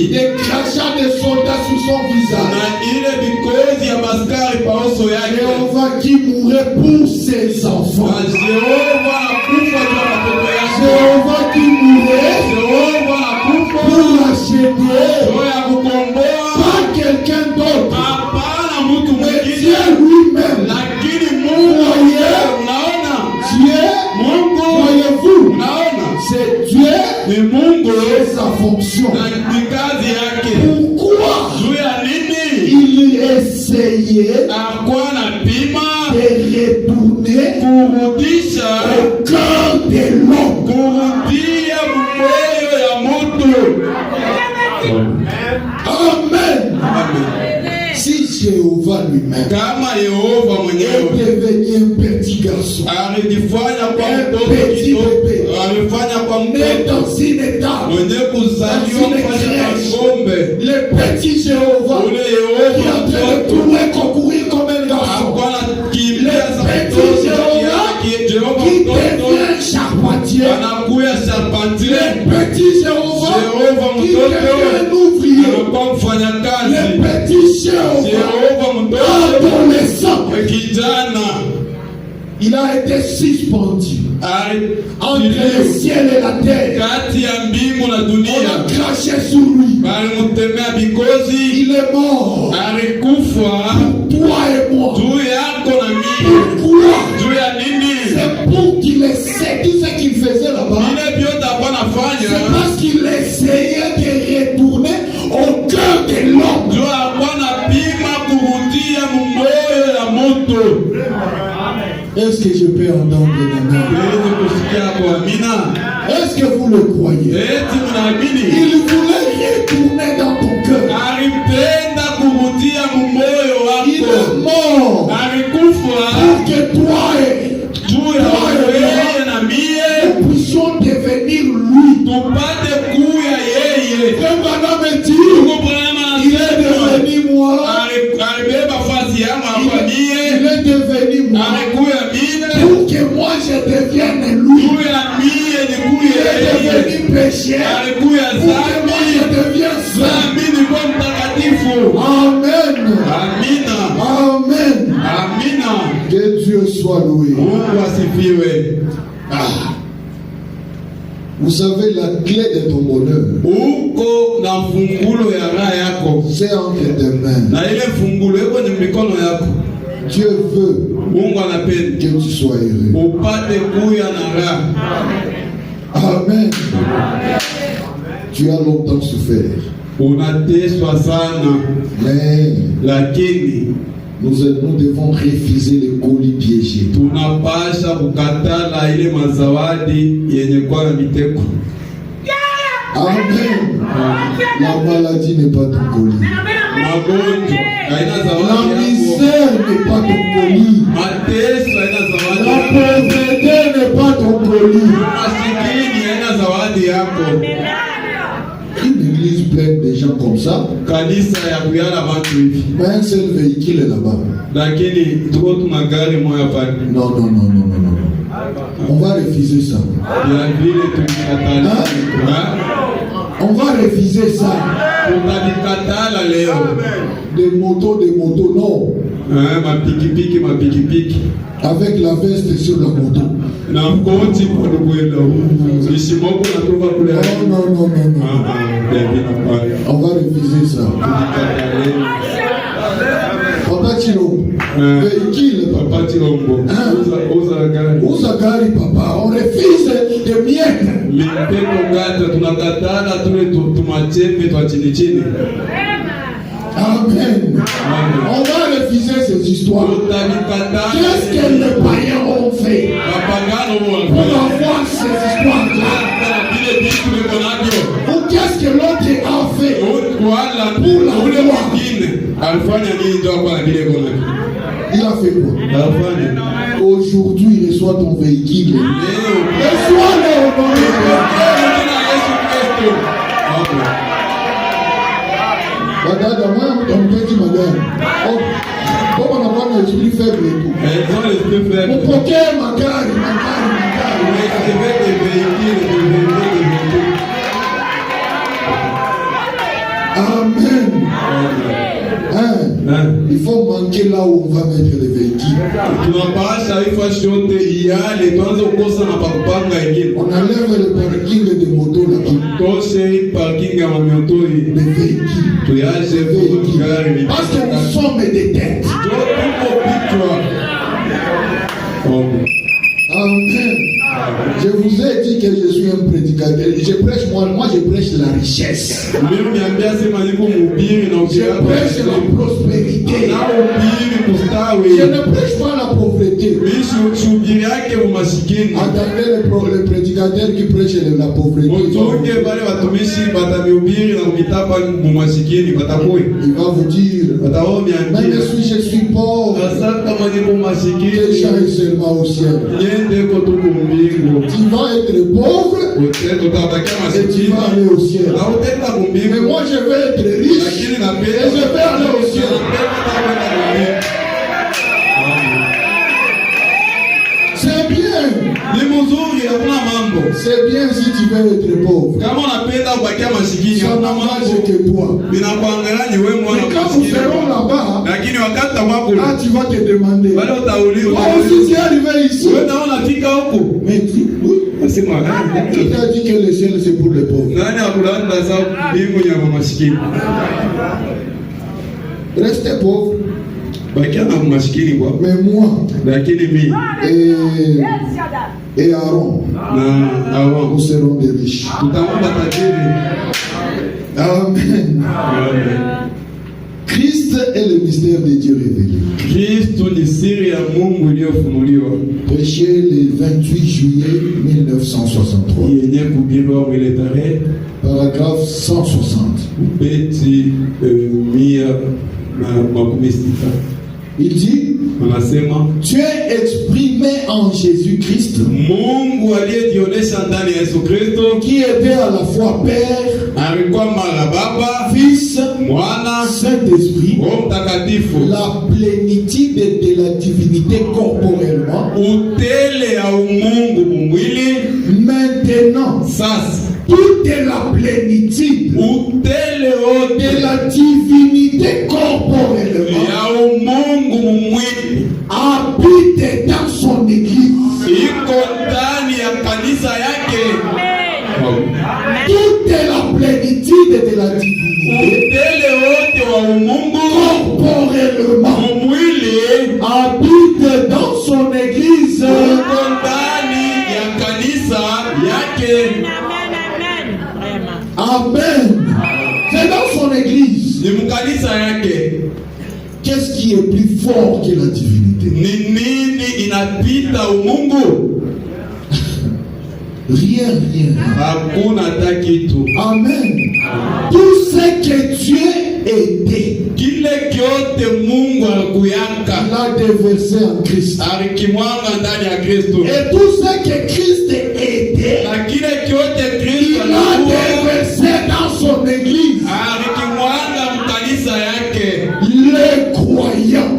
Speaker 1: des crachats de soldats sur son visage. Jéhovah qui mourait pour ses enfants. Jéhovah qui mourait pour acheter pas quelqu'un d'autre, mais Dieu lui-même. Voyez-vous, c'est Dieu et sa fonction. Pourquoi il essayait de retourner au cœur de l'homme? Amen. Si Jéhovah lui-même est devenu un petit garçon, un petit bébé, né dans une étable, dans une crèche, le petit Jéhovah qui est en train de courir comme un garçon, le petit Jéhovah qui devient charpentier, petit Jéhovah qui devient un ouvrier. Le petit Jéhovah adolescent. Il a été suspendu entre le ciel et la terre. On a craché sur lui. Il est mort pour toi et moi. Pourquoi? C'est pour qu'il essaie tout ce qu'il faisait là-bas. C'est parce qu'il essayait de retourner au cœur de l'homme. Est-ce que je peux entendre Est-ce que vous le croyez? Il voulait retourner dans ton cœur. Il est mort pour que toi et nous puissions devenir lui. Frère Branham me dit, il est devenu moi. Il est devenu moi pour que moi je devienne lui. Il est devenu pécheur pour que moi je devienne saint. Amen. Amen. Que Dieu soit loué. Vous savez, la clé de ton bonheur, c'est entre tes mains. Dieu veut que tu sois heureux. Amen. Tu as longtemps souffert. Mais nous devons refuser les colis piégés. Amen. La maladie n'est pas ton colis. La misère n'est pas ton colis. La pauvreté n'est pas ton colis. Une église pleine de gens comme ça, mais un seul véhicule est là-bas. Non. On va refuser ça. On va refuser ça. Des motos, non.
Speaker 3: Ma piki.
Speaker 1: Avec la veste sur la moto.
Speaker 3: Non.
Speaker 1: On va refuser ça. Papa Chilombo. Véhicule, Papa Chilombo. Uzagari, papa. On refuse de miettes. Amen. On va refuser ces histoires. Qu'est-ce que les païens ont fait pour avoir ces histoires-là? Ou qu'est-ce que l'autre a fait pour l'avoir? Il a fait quoi? Aujourd'hui, il reçoit ton véhicule. Reçois-le au nom de Jésus. Madame, moi, on peut dire madame. Comme on a pas l'esprit faible et tout. On peut dire magari. Amen. Il faut manquer là où on va mettre les véhicules. On enlève le parking des motos là-bas. Les véhicules. Parce que nous sommes des têtes. Amen. Je vous ai dit que je suis un prédicateur. Je prêche moi je prêche la richesse. Je prêche la prospérité. Je ne prêche pas la pauvreté. Attendez le prédicateur qui prêche la pauvreté. Il va vous dire, même si je suis pauvre, déjà est seulement au ciel. Tu vas être pauvre et tu vas aller au ciel. Mais moi je vais être riche et je vais aller au ciel. C'est bien. C'est bien si tu veux être pauvre. Ça n'engage que toi. Mais quand nous serons là-bas, là tu vas te demander. Moi aussi tu es arrivé ici. Mais oui. Qui t'a dit que le ciel c'est pour les pauvres? Restez pauvre. Mais moi et Aaron, nous serons des riches. Amen. Christ est le mystère de Dieu révélé. Prêché le 28 juillet 1963. Paragraphe 160. Il dit, tu es exprimé en Jésus-Christ, qui était à la fois Père, Fils, Saint-Esprit, la plénitude de la divinité corporellement. Maintenant, toute la plénitude de la divinité corporellement habite dans son église. Toute la plénitude de la divinité corporellement habite dans son église. Amen. C'est dans son église. Qu'est-ce qui est plus fort que la divinité? Rien. Amen. Tout ce que Dieu était, il a déversé en Christ. Et tout ce que Christ était, il a déversé dans son église. Les croyants.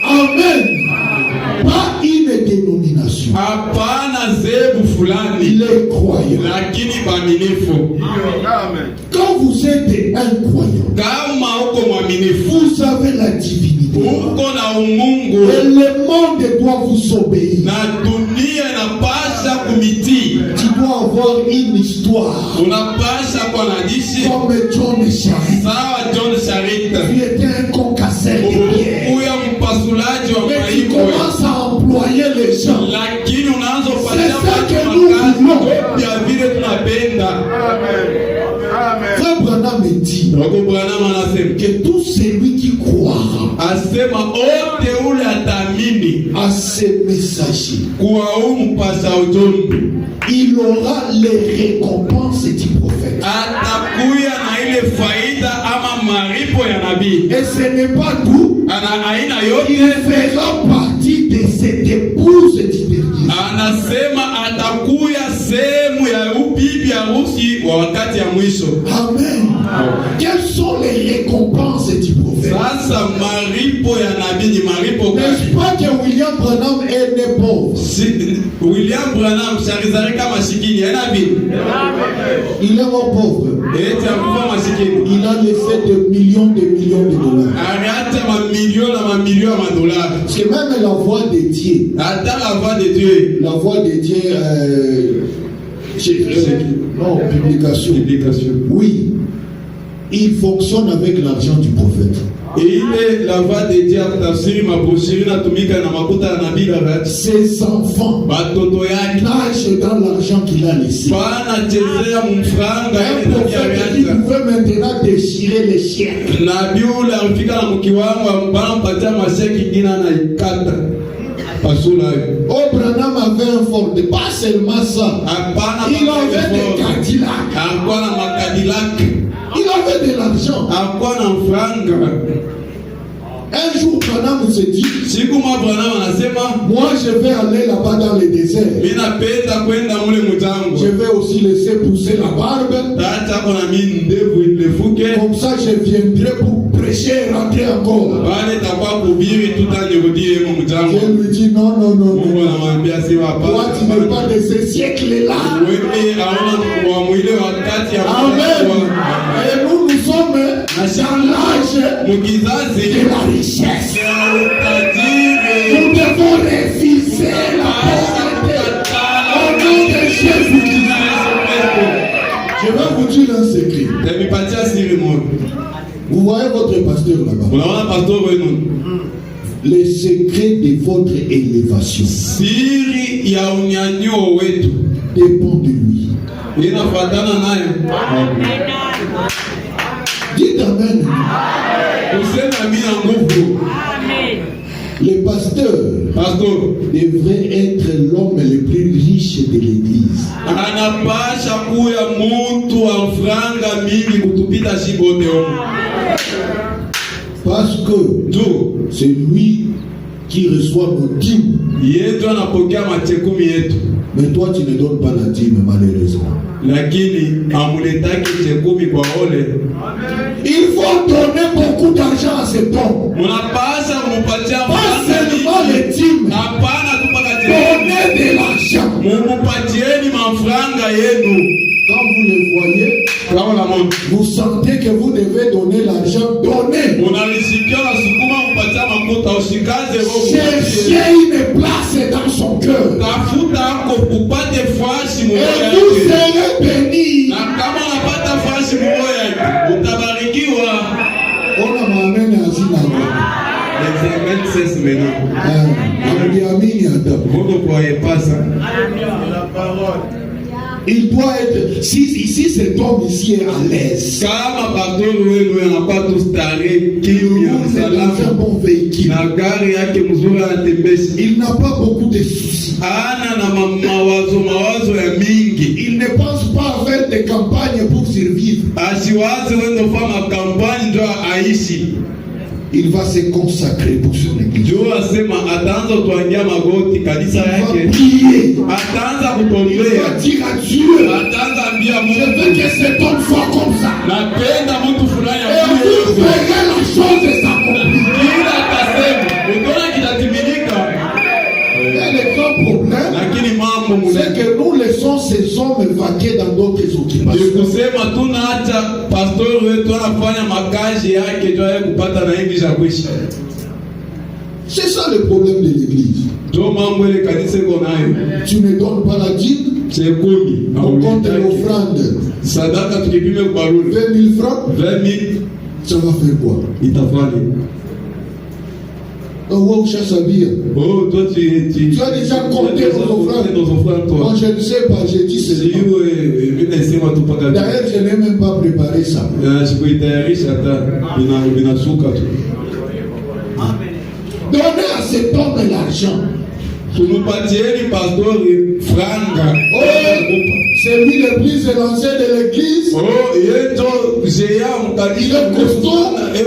Speaker 1: Amen. Pas une dénomination. Les croyants. Quand vous êtes un croyant, vous avez la divinité. Et le monde doit vous obéir. Tu dois avoir une histoire. Comme John Charit. Tu étais un concasseur de pierre. Mais tu commences à employer les gens. C'est ça que nous voulons. Frère Branham me dit que tout celui qui croira à ce messager, il aura les récompenses du prophète. Et ce n'est pas tout. Il fera partie de cette épouse du dernier. Amen. Quelles sont les récompenses du prophète? N'est-ce pas que William Branham est né pauvre? Il est mort pauvre. Il a laissé des millions de dollars. Parce que même la voix de Dieu, non, publication. Oui, il fonctionne avec l'argent du prophète. Ses enfants nagent dans l'argent qu'il a laissé. Un prophète qui pouvait maintenant déchirer les chiens. Oh, Branham avait un fort, pas seulement ça. Il avait des Cadillacs. Il avait de l'argent. Un jour, Branham se dit, moi je vais aller là-bas dans le désert. Je vais aussi aussi laisser pousser la barbe.
Speaker 3: Tata kona mimi ndevu ilefuke.
Speaker 1: Comme ça, je viendrai pour prêcher et rentrer encore.
Speaker 3: Bale takwa kubiri tutanirudie mu mjango.
Speaker 1: Dieu lui dit non, non, non.
Speaker 3: Mungu anamwambia si wapa.
Speaker 1: Toi, tu n'es pas de ce siècle-là.
Speaker 3: Wewe hauna kwa mwile wakati ya
Speaker 1: Amen. Et nous, nous sommes dans l'âge
Speaker 3: mukizazi
Speaker 1: de la richesse.
Speaker 3: utajiri.
Speaker 1: Nous devons refuser la pauvreté. Au nom de Jésus. Je vais vous dire un secret.
Speaker 3: Temipatia siri moja.
Speaker 1: Vous voyez votre pasteur là-bas.
Speaker 3: Unaona pastor wenu.
Speaker 1: Le secret de votre élévation
Speaker 3: Siri ya unyanyuo wetu
Speaker 1: dépend de lui.
Speaker 3: inafuatana naye.
Speaker 1: Dites amen.
Speaker 3: Usema mimi na nguvu.
Speaker 1: Le pasteur devrait être l'homme le plus riche de l'église.
Speaker 3: Anapasha kuya mtu wa franga mingi kutupita shibote huko.
Speaker 1: Parce que c'est lui qui reçoit nos dîmes.
Speaker 3: Yetu anapokea machekumi yetu.
Speaker 1: Mais toi tu ne donnes pas la dîme malheureusement.
Speaker 3: Lakini amuletaki chekumi kwa ole.
Speaker 1: Il faut donner beaucoup d'argent à cet homme.
Speaker 3: Munapasha kumupatia
Speaker 1: pas seulement les dîmes.
Speaker 3: Hapana tupaka
Speaker 1: chekumi. Donnez de l'argent.
Speaker 3: Mumupatieni mafranga yenu.
Speaker 1: Quand vous le voyez, vous sentez que vous devez donner l'argent, donnez. Cherchez une place dans son cœur. Et vous serez bénis. On a m'amène à Zinagogue. Il doit être, si cet homme ici est à l'aise, un bon véhicule, il n'a pas beaucoup de soucis, il ne pense pas à faire des campagnes pour survivre, il va se consacrer pour son église. Il va prier. Il va dire à Dieu, je veux que cet homme soit comme ça. Et vous verrez la chose s'accomplir. Mais le grand problème, c'est que nous laissons ces hommes vaquer dans d'autres occupations. C'est ça le problème de l'église. Tu ne donnes pas la dîme, on compte l'offrande. 20 000 francs, ça va faire quoi? Oh, tu as déjà compté nos offrandes. Moi, je ne sais pas, j'ai dit seulement. D'ailleurs, je n'ai même pas préparé ça. Donnez à cet homme l'argent. C'est lui le plus élancé de l'église. Il est costaud. Il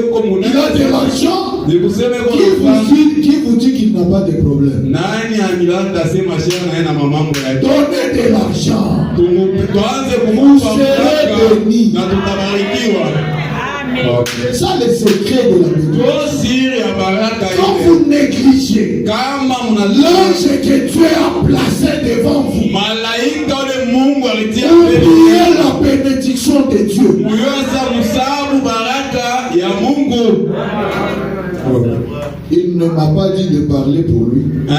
Speaker 1: a de l'argent. Qui vous dit qu'il n'a pas de problème? Donnez de l'argent. Vous serez bénis. C'est ça le secret de la bénédiction. Quand vous négligez l'ange que Dieu a placé devant vous, oubliez la bénédiction de Dieu. Il ne m'a pas dit de parler pour lui, mais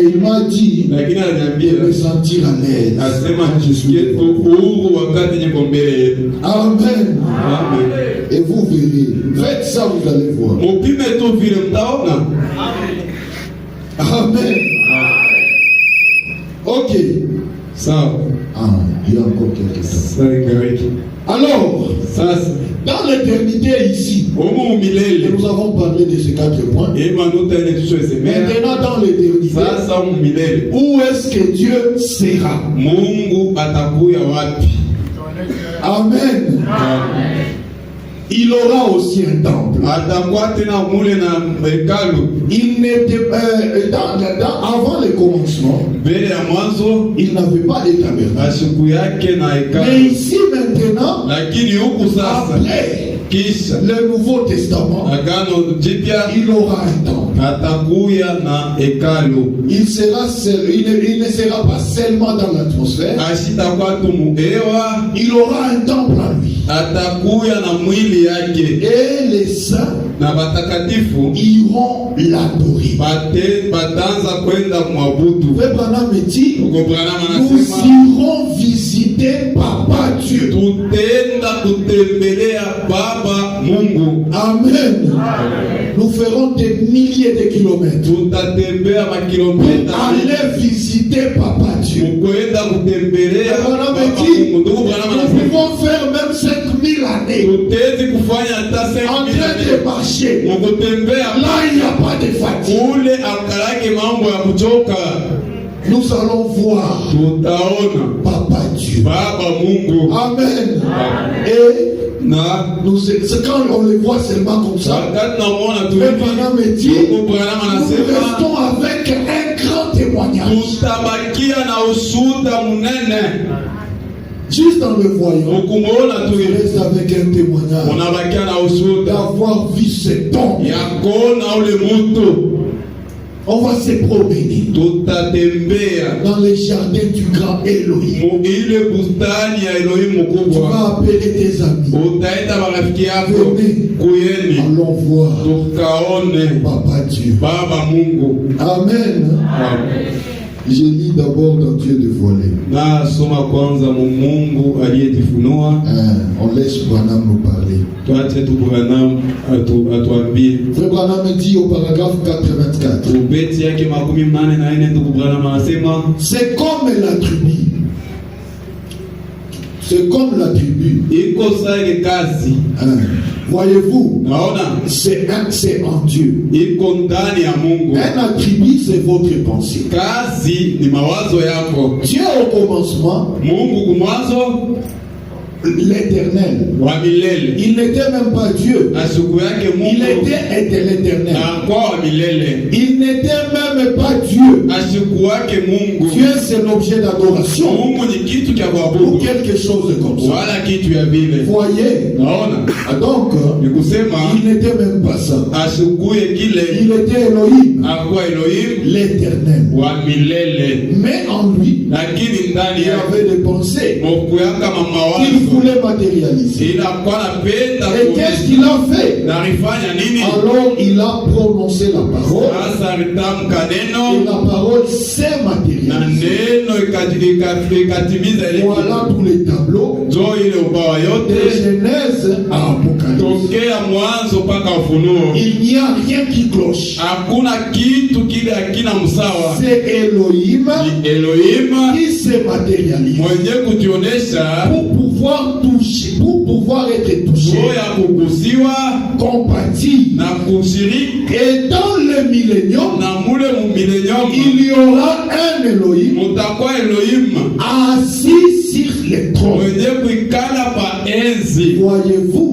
Speaker 1: il m'a dit de me sentir à l'aise quand je suis devant. Amen. Et vous verrez, faites ça, vous allez voir. Amen. Ok.
Speaker 3: Ça.
Speaker 1: Il y a encore quelques temps. Alors, dans l'éternité ici, nous avons parlé de ces 4 points. Maintenant, dans l'éternité, où est-ce que Dieu sera? Amen. il aura aussi un temple. Il n'était avant le commencement, il n'avait pas de tabernacle. Mais ici maintenant, après le Nouveau Testament, il aura un temple. Il ne sera pas seulement dans l'atmosphère. Il aura un temple en lui. Et les saints iront l'adorer. Frère Branham me dit, nous irons visiter Papa Dieu. Amen. Nous ferons des milliers de kilomètres pour aller visiter Papa Dieu. Branham me dit, nous pouvons faire même 5000 années en train de marcher. Là, il n'y a pas de fatigue. Nous allons voir Papa Dieu. Amen. Et c'est quand on le voit seulement comme ça. Mais Branham me dit, nous restons avec un grand témoignage. Juste en le voyant, on reste avec un témoignage d'avoir vu cet homme. On va se promener dans les jardins du grand Elohim. Tu vas appeler tes amis. Venez, allons voir Papa Dieu. Amen. Je lis d'abord dans Dieu dévoilé. On laisse Branham nous parler. Frère Branham me dit au paragraphe 84. C'est comme la tribu. C'est comme la tribu. Voyez-vous, c'est en Dieu. Un attribut, c'est votre pensée. Dieu au commencement, l'Éternel. Il n'était même pas Dieu. Il était l'éternel. Il n'était même pas Dieu. Dieu, c'est l'objet d'adoration ou quelque chose comme ça. Voyez. Donc, il n'était même pas ça. Il était Elohim, l'éternel. Mais en lui, il y avait des pensées. Il voulait matérialiser. Et qu'est-ce qu'il a fait? Alors il a prononcé la parole. Et la parole s'est matérialisée. Voilà tous les tableaux de Genèse à Apocalypse. Il n'y a rien qui cloche. C'est Elohim qui s'est matérialisé pour pouvoir toucher, pour pouvoir être touché, compati. Et dans le millénium, il y aura un Elohim assis sur le trône. Voyez-vous,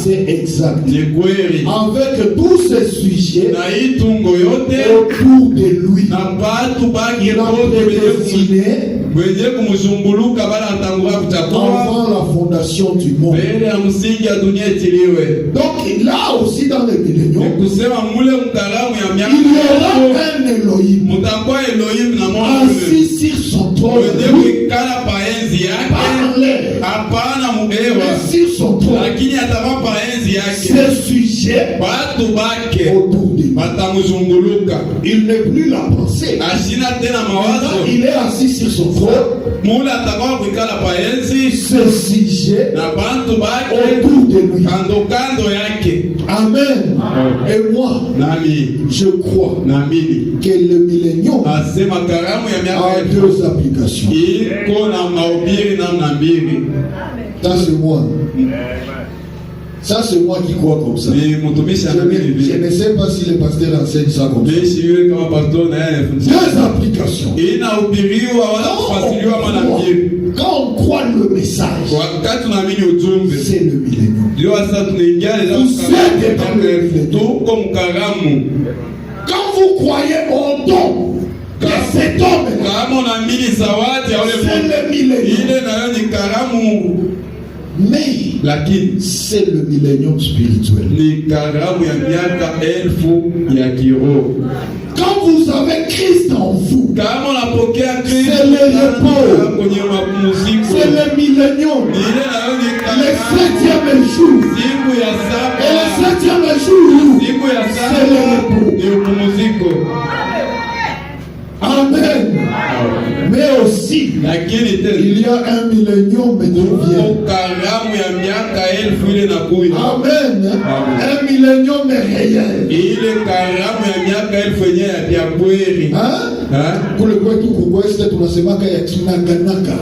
Speaker 1: c'est exact. Avec tous ces sujets autour de lui, il a prédestiné avant la fondation du monde. Donc là aussi dans le millénium, il y aura un Elohim assis sur son trône. Mais sur son trône, ce sujet autour de lui. Il n'est plus la pensée. Il est assis sur son trône. Ce sujet autour de lui. Amen. Et moi, je crois que le millénium a deux applications. Ça c'est moi. Ça c'est moi qui crois comme ça. Je ne sais pas si les pasteurs enseignent ça comme ça. Deux applications. Quand on croit le message, c'est le millénium. Quand vous croyez au don de cet homme, c'est le millénium. Mais c'est le millénium spirituel. Quand vous avez Christ en vous, c'est le repos, c'est le millénium, le 7e jour. Et le 7e jour, c'est le repos. Amen. Mais aussi, il y a un millénium de vie. Amen. Un millénium réel. Pour le quoi tout pourquoi est-ce que tunasema ya kinaganaka?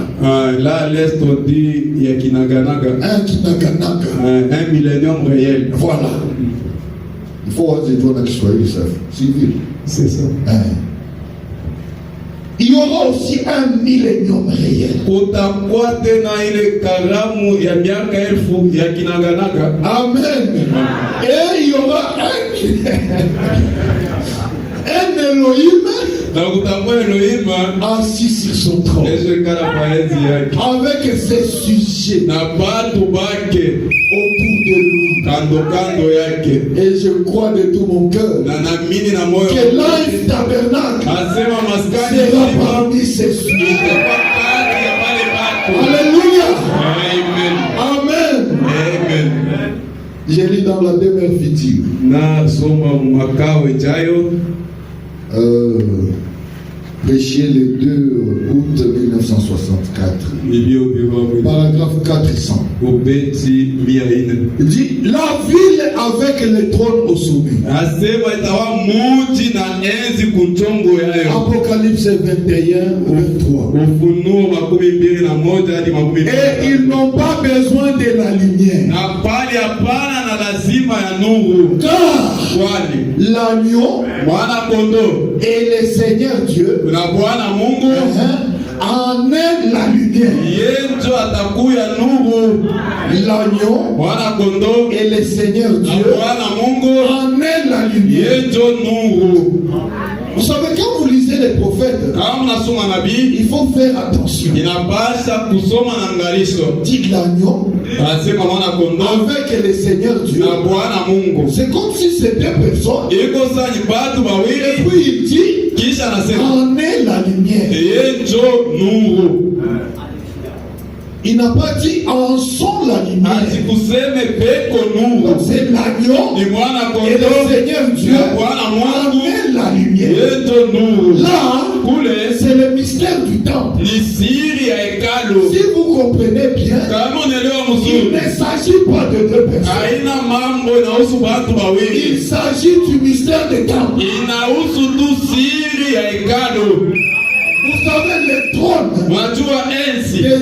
Speaker 3: Là l'est on dit ya kinaganaka.
Speaker 1: Un kinaganaka.
Speaker 3: Un millénium réel.
Speaker 1: Voilà. Il faut voir des gens qui soient civil.
Speaker 3: C'est ça.
Speaker 1: Il y aura aussi un millénium réel. Amen. Et il y aura un Elohim assis sur son trône avec ses sujets autour de lui. Et je crois de tout mon cœur que Life Tabernacle sera parmi ses sujets. Alléluia. Amen. J'ai lu dans la demeure future. Prêché le 2 août 1964. Paragraphe 400. Il dit la ville avec le trône au sommet. Apocalypse 21 au 23. Et ils n'ont pas besoin de la lumière. Car l'agneau et le Seigneur Dieu en est la lumière. L'agneau et le Seigneur Dieu en est la lumière. Vous savez, quand vous lisez les prophètes, il faut faire attention. Dites l'agneau avec le Seigneur Dieu. C'est comme si c'était personne. Et puis il dit en est la lumière. Il n'a pas dit en sont la lumière. Donc c'est l'agneau et le Seigneur Dieu en est la lumière. Là, c'est le mystère du temple. Si vous comprenez bien, il ne s'agit pas de deux personnes. Il s'agit du mystère du temple. Vous savez, le trône de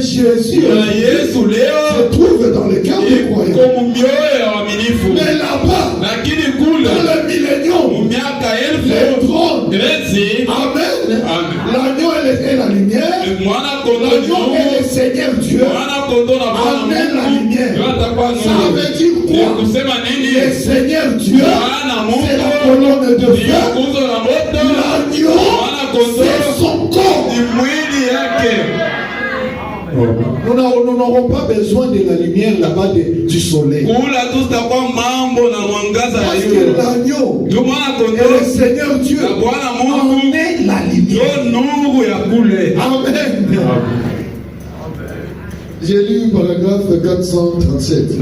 Speaker 1: Jésus se trouve dans le cœur des croyants. Mais là-bas, dans le millénium, le trône, Amen, l'agneau et la lumière, l'agneau et le Seigneur Dieu, Amen, la lumière. Ça veut dire quoi? Le Seigneur Dieu, c'est la colonne de feu, l'agneau, c'est son corps. Nous n'aurons pas besoin de la lumière là-bas du soleil. Parce que l'agneau et le Seigneur Dieu en est la lumière. Amen. J'ai lu paragraphe 437.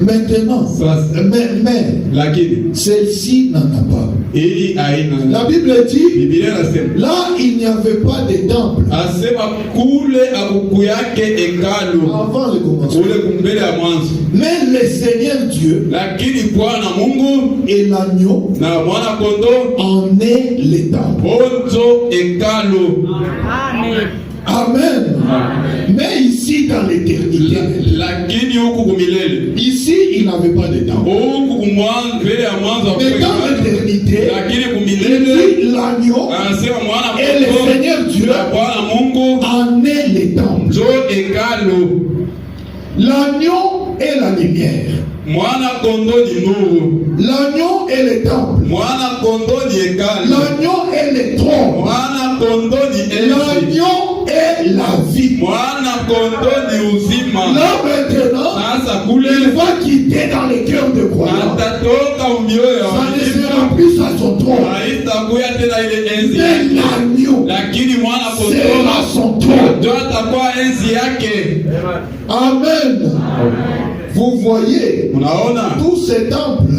Speaker 1: Maintenant, mais celle-ci n'en a pas. La Bible dit, là il n'y avait pas de temple avant le commencement. Mais le Seigneur Dieu et l'agneau en est le temple. Amen. Mais ici dans l'éternité, ici il n'avait pas de dents. Mais dans l'éternité, il dit l'agneau et le Seigneur Dieu en est les temples. L'agneau est la lumière. L'agneau est le temple. L'agneau est le trône. L'agneau est la vie. Là maintenant, il va quitter dans les cœurs de croyants. Ça ne sera plus à son trône. Mais l'agneau sera son trône. Amen. Vous voyez, tous ces temples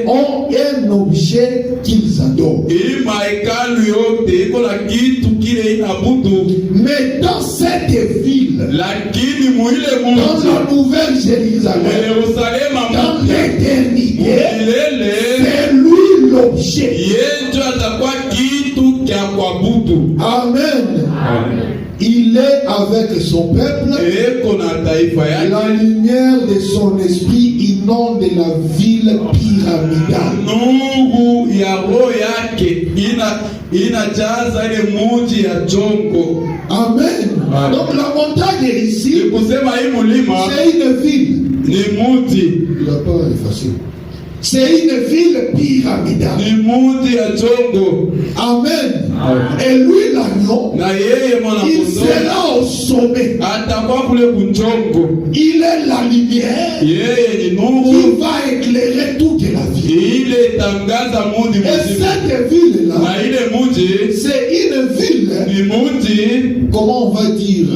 Speaker 1: ont un objet qu'ils adorent. Mais dans cette ville, dans la nouvelle Jérusalem, dans l'éternité, c'est lui l'objet. Amen. Il est avec son peuple. La lumière de son esprit inonde la ville pyramidale. Amen. Donc la montagne est ici. C'est une ville. Il n'a pas effacé. C'est une ville pyramidale. Amen. Et lui, l'agneau, il sera au sommet. Il est la lumière qui va éclairer toute la ville. Et cette ville-là, c'est une ville, comment on va dire,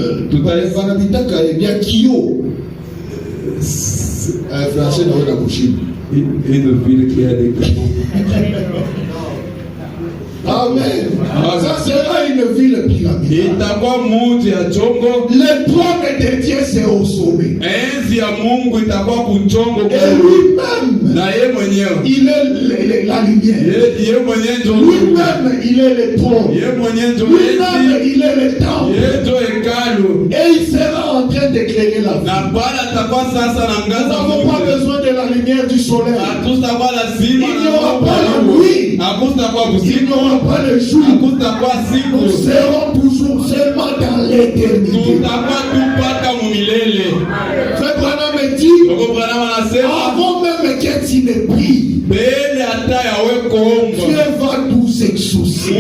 Speaker 1: français dans la bouchine.
Speaker 3: Une ville qui a des canons.
Speaker 1: Amen. Ça sera une ville pyramidale. Le trône de Dieu c'est au sommet. Et lui-même, il est la lumière. Lui-même, il est le trône. Lui-même, il est le temple. Et il sera en train d'éclairer la ville. Nous n'avons pas besoin de la lumière du soleil. Il n'y aura pas la nuit. Il n'y aura pas le jour. Nous serons toujours seulement dans l'éternité. Frère Branham me dit, avant même que tu ne pries, Dieu va tout exaucer.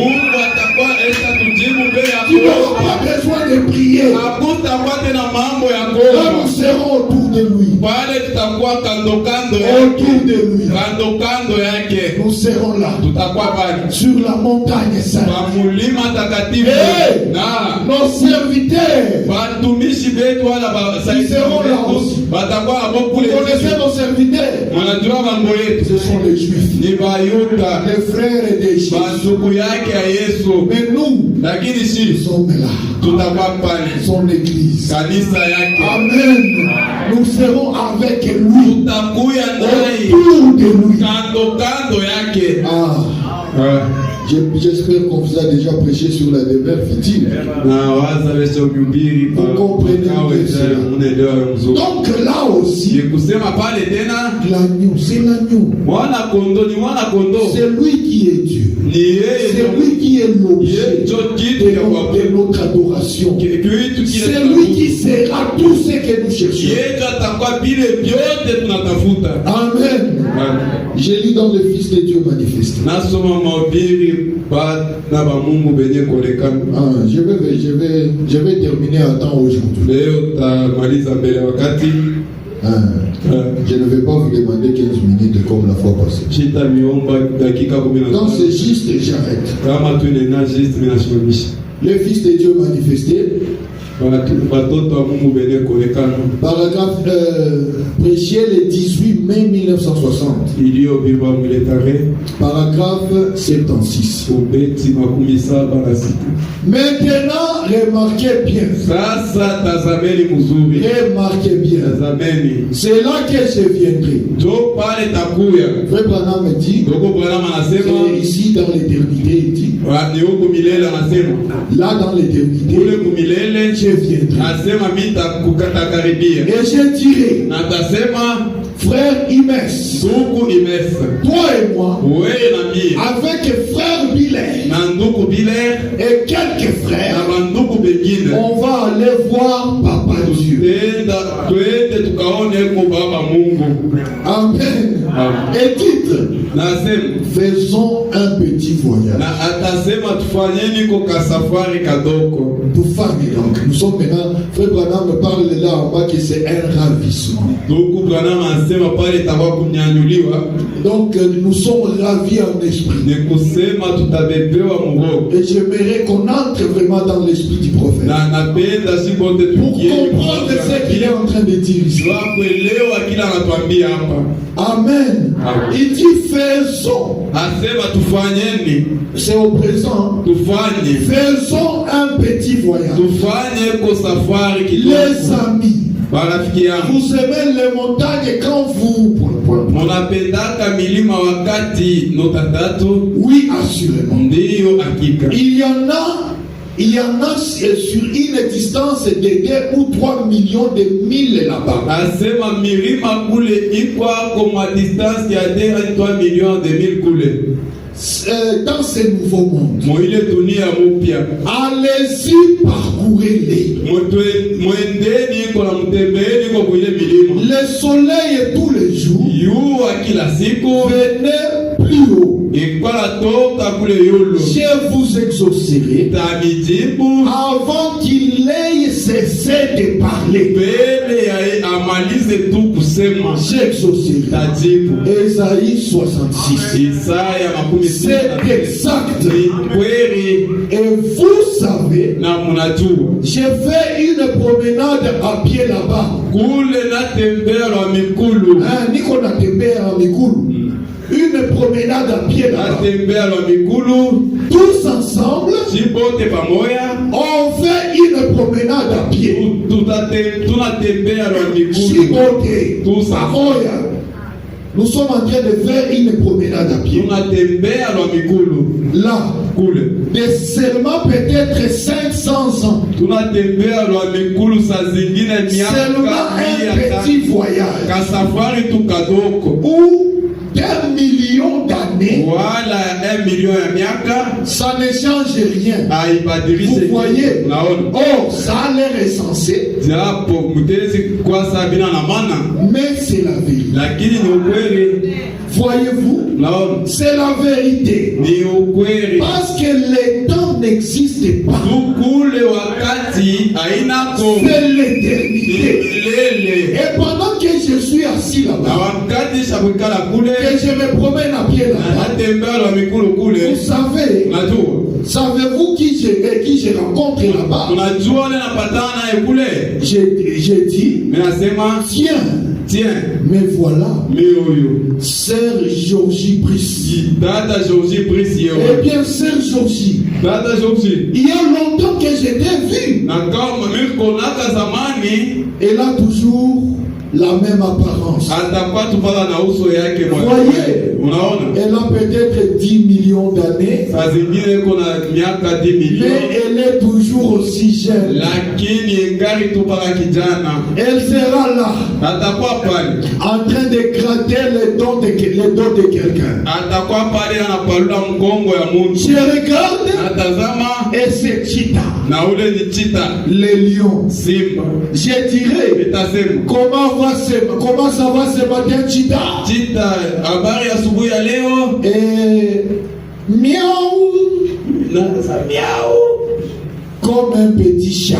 Speaker 1: Tu n'auras pas besoin de prier. Là, nous serons autour de lui. Autour de lui. Nous serons là. Sur la montagne sainte. Et nos serviteurs, ils seront là aussi. Vous connaissez nos serviteurs? Ce sont les Juifs, les frères de Jésus. Mais nous, nous sommes là. Son église. Amen. Nous serons avec lui. Autour de lui. J'espère qu'on vous a déjà prêché sur la demeure futile. Vous comprenez cela. Donc là aussi, l'agneau, c'est l'agneau. C'est lui qui est Dieu. C'est lui qui est l'objet de notre adoration. C'est lui qui sera tout ce que nous cherchons. Amen. J'ai lu dans le Fils de Dieu manifesté. Je vais terminer à temps aujourd'hui. Je ne vais pas vous demander 15 minutes comme la fois passée. Non, c'est juste, j'arrête. Le Fils de Dieu manifesté. Paragraphe prêché le 18 mai 1960. Paragraphe 76. Maintenant, remarquez bien. Remarquez bien. C'est là que je viendrai. Frère Branham me dit, c'est ici dans l'éternité, il dit, Là dans l'éternité, je viendrai. Et je dirai, frère Imès, toi et moi, avec frère Biller et quelques frères, on va aller voir Papa Dieu. Amen. Et titre, faisons un petit voyage. Donc, nous sommes maintenant, frère Branham me parle là en bas que c'est un ravissement. Donc nous sommes ravis en esprit. Et j'aimerais qu'on entre vraiment dans l'esprit du prophète pour comprendre ce qu'il est en train de dire ici. Amen. Il dit faisons. C'est au présent. Faisons un petit voyage. Les amis, vous aimez les montagnes quand vous... Oui, assurément. Il y en a sur une distance de 2 ou 3 millions de milles là-bas. Dans ce nouveau monde, allez-y, parcourez-les. Le soleil tous les jours, venez plus haut. Je vous exaucerai avant qu'il ait cessé de parler. J'exaucerai. Ésaïe 66. C'est exact. Et vous savez, j'ai fait une promenade à pied là-bas. Une promenade à pied là-bas. Tous ensemble, on fait une promenade à pied. Nous sommes en train de faire une promenade à pied. Là, de seulement peut-être 500 ans. Seulement un petit voyage. Où 1 million d'années, ça ne change rien. Vous voyez, oh, ça a l'air insensé, mais c'est la vérité. Voyez-vous, c'est la vérité. Parce que le temps n'existe pas. C'est l'éternité. Et pendant que je suis assis là-bas, que je me promène à pied là-bas, vous savez-vous qui je rencontre là-bas? J'ai dit, tiens, mais voilà, Sœur Georgie Brice. Eh bien, Sœur Georgie, il y a longtemps que je t'ai vu. Elle a toujours la même apparence. Voyez, elle a peut-être 10 millions d'années, mais elle est toujours aussi jeune. Elle sera là, en train de gratter les dents de quelqu'un. Je regarde et c'est Cheetah, les lions. Je dirais, comment ça va ce matin, Cheetah? Miaou. Comme un petit chat.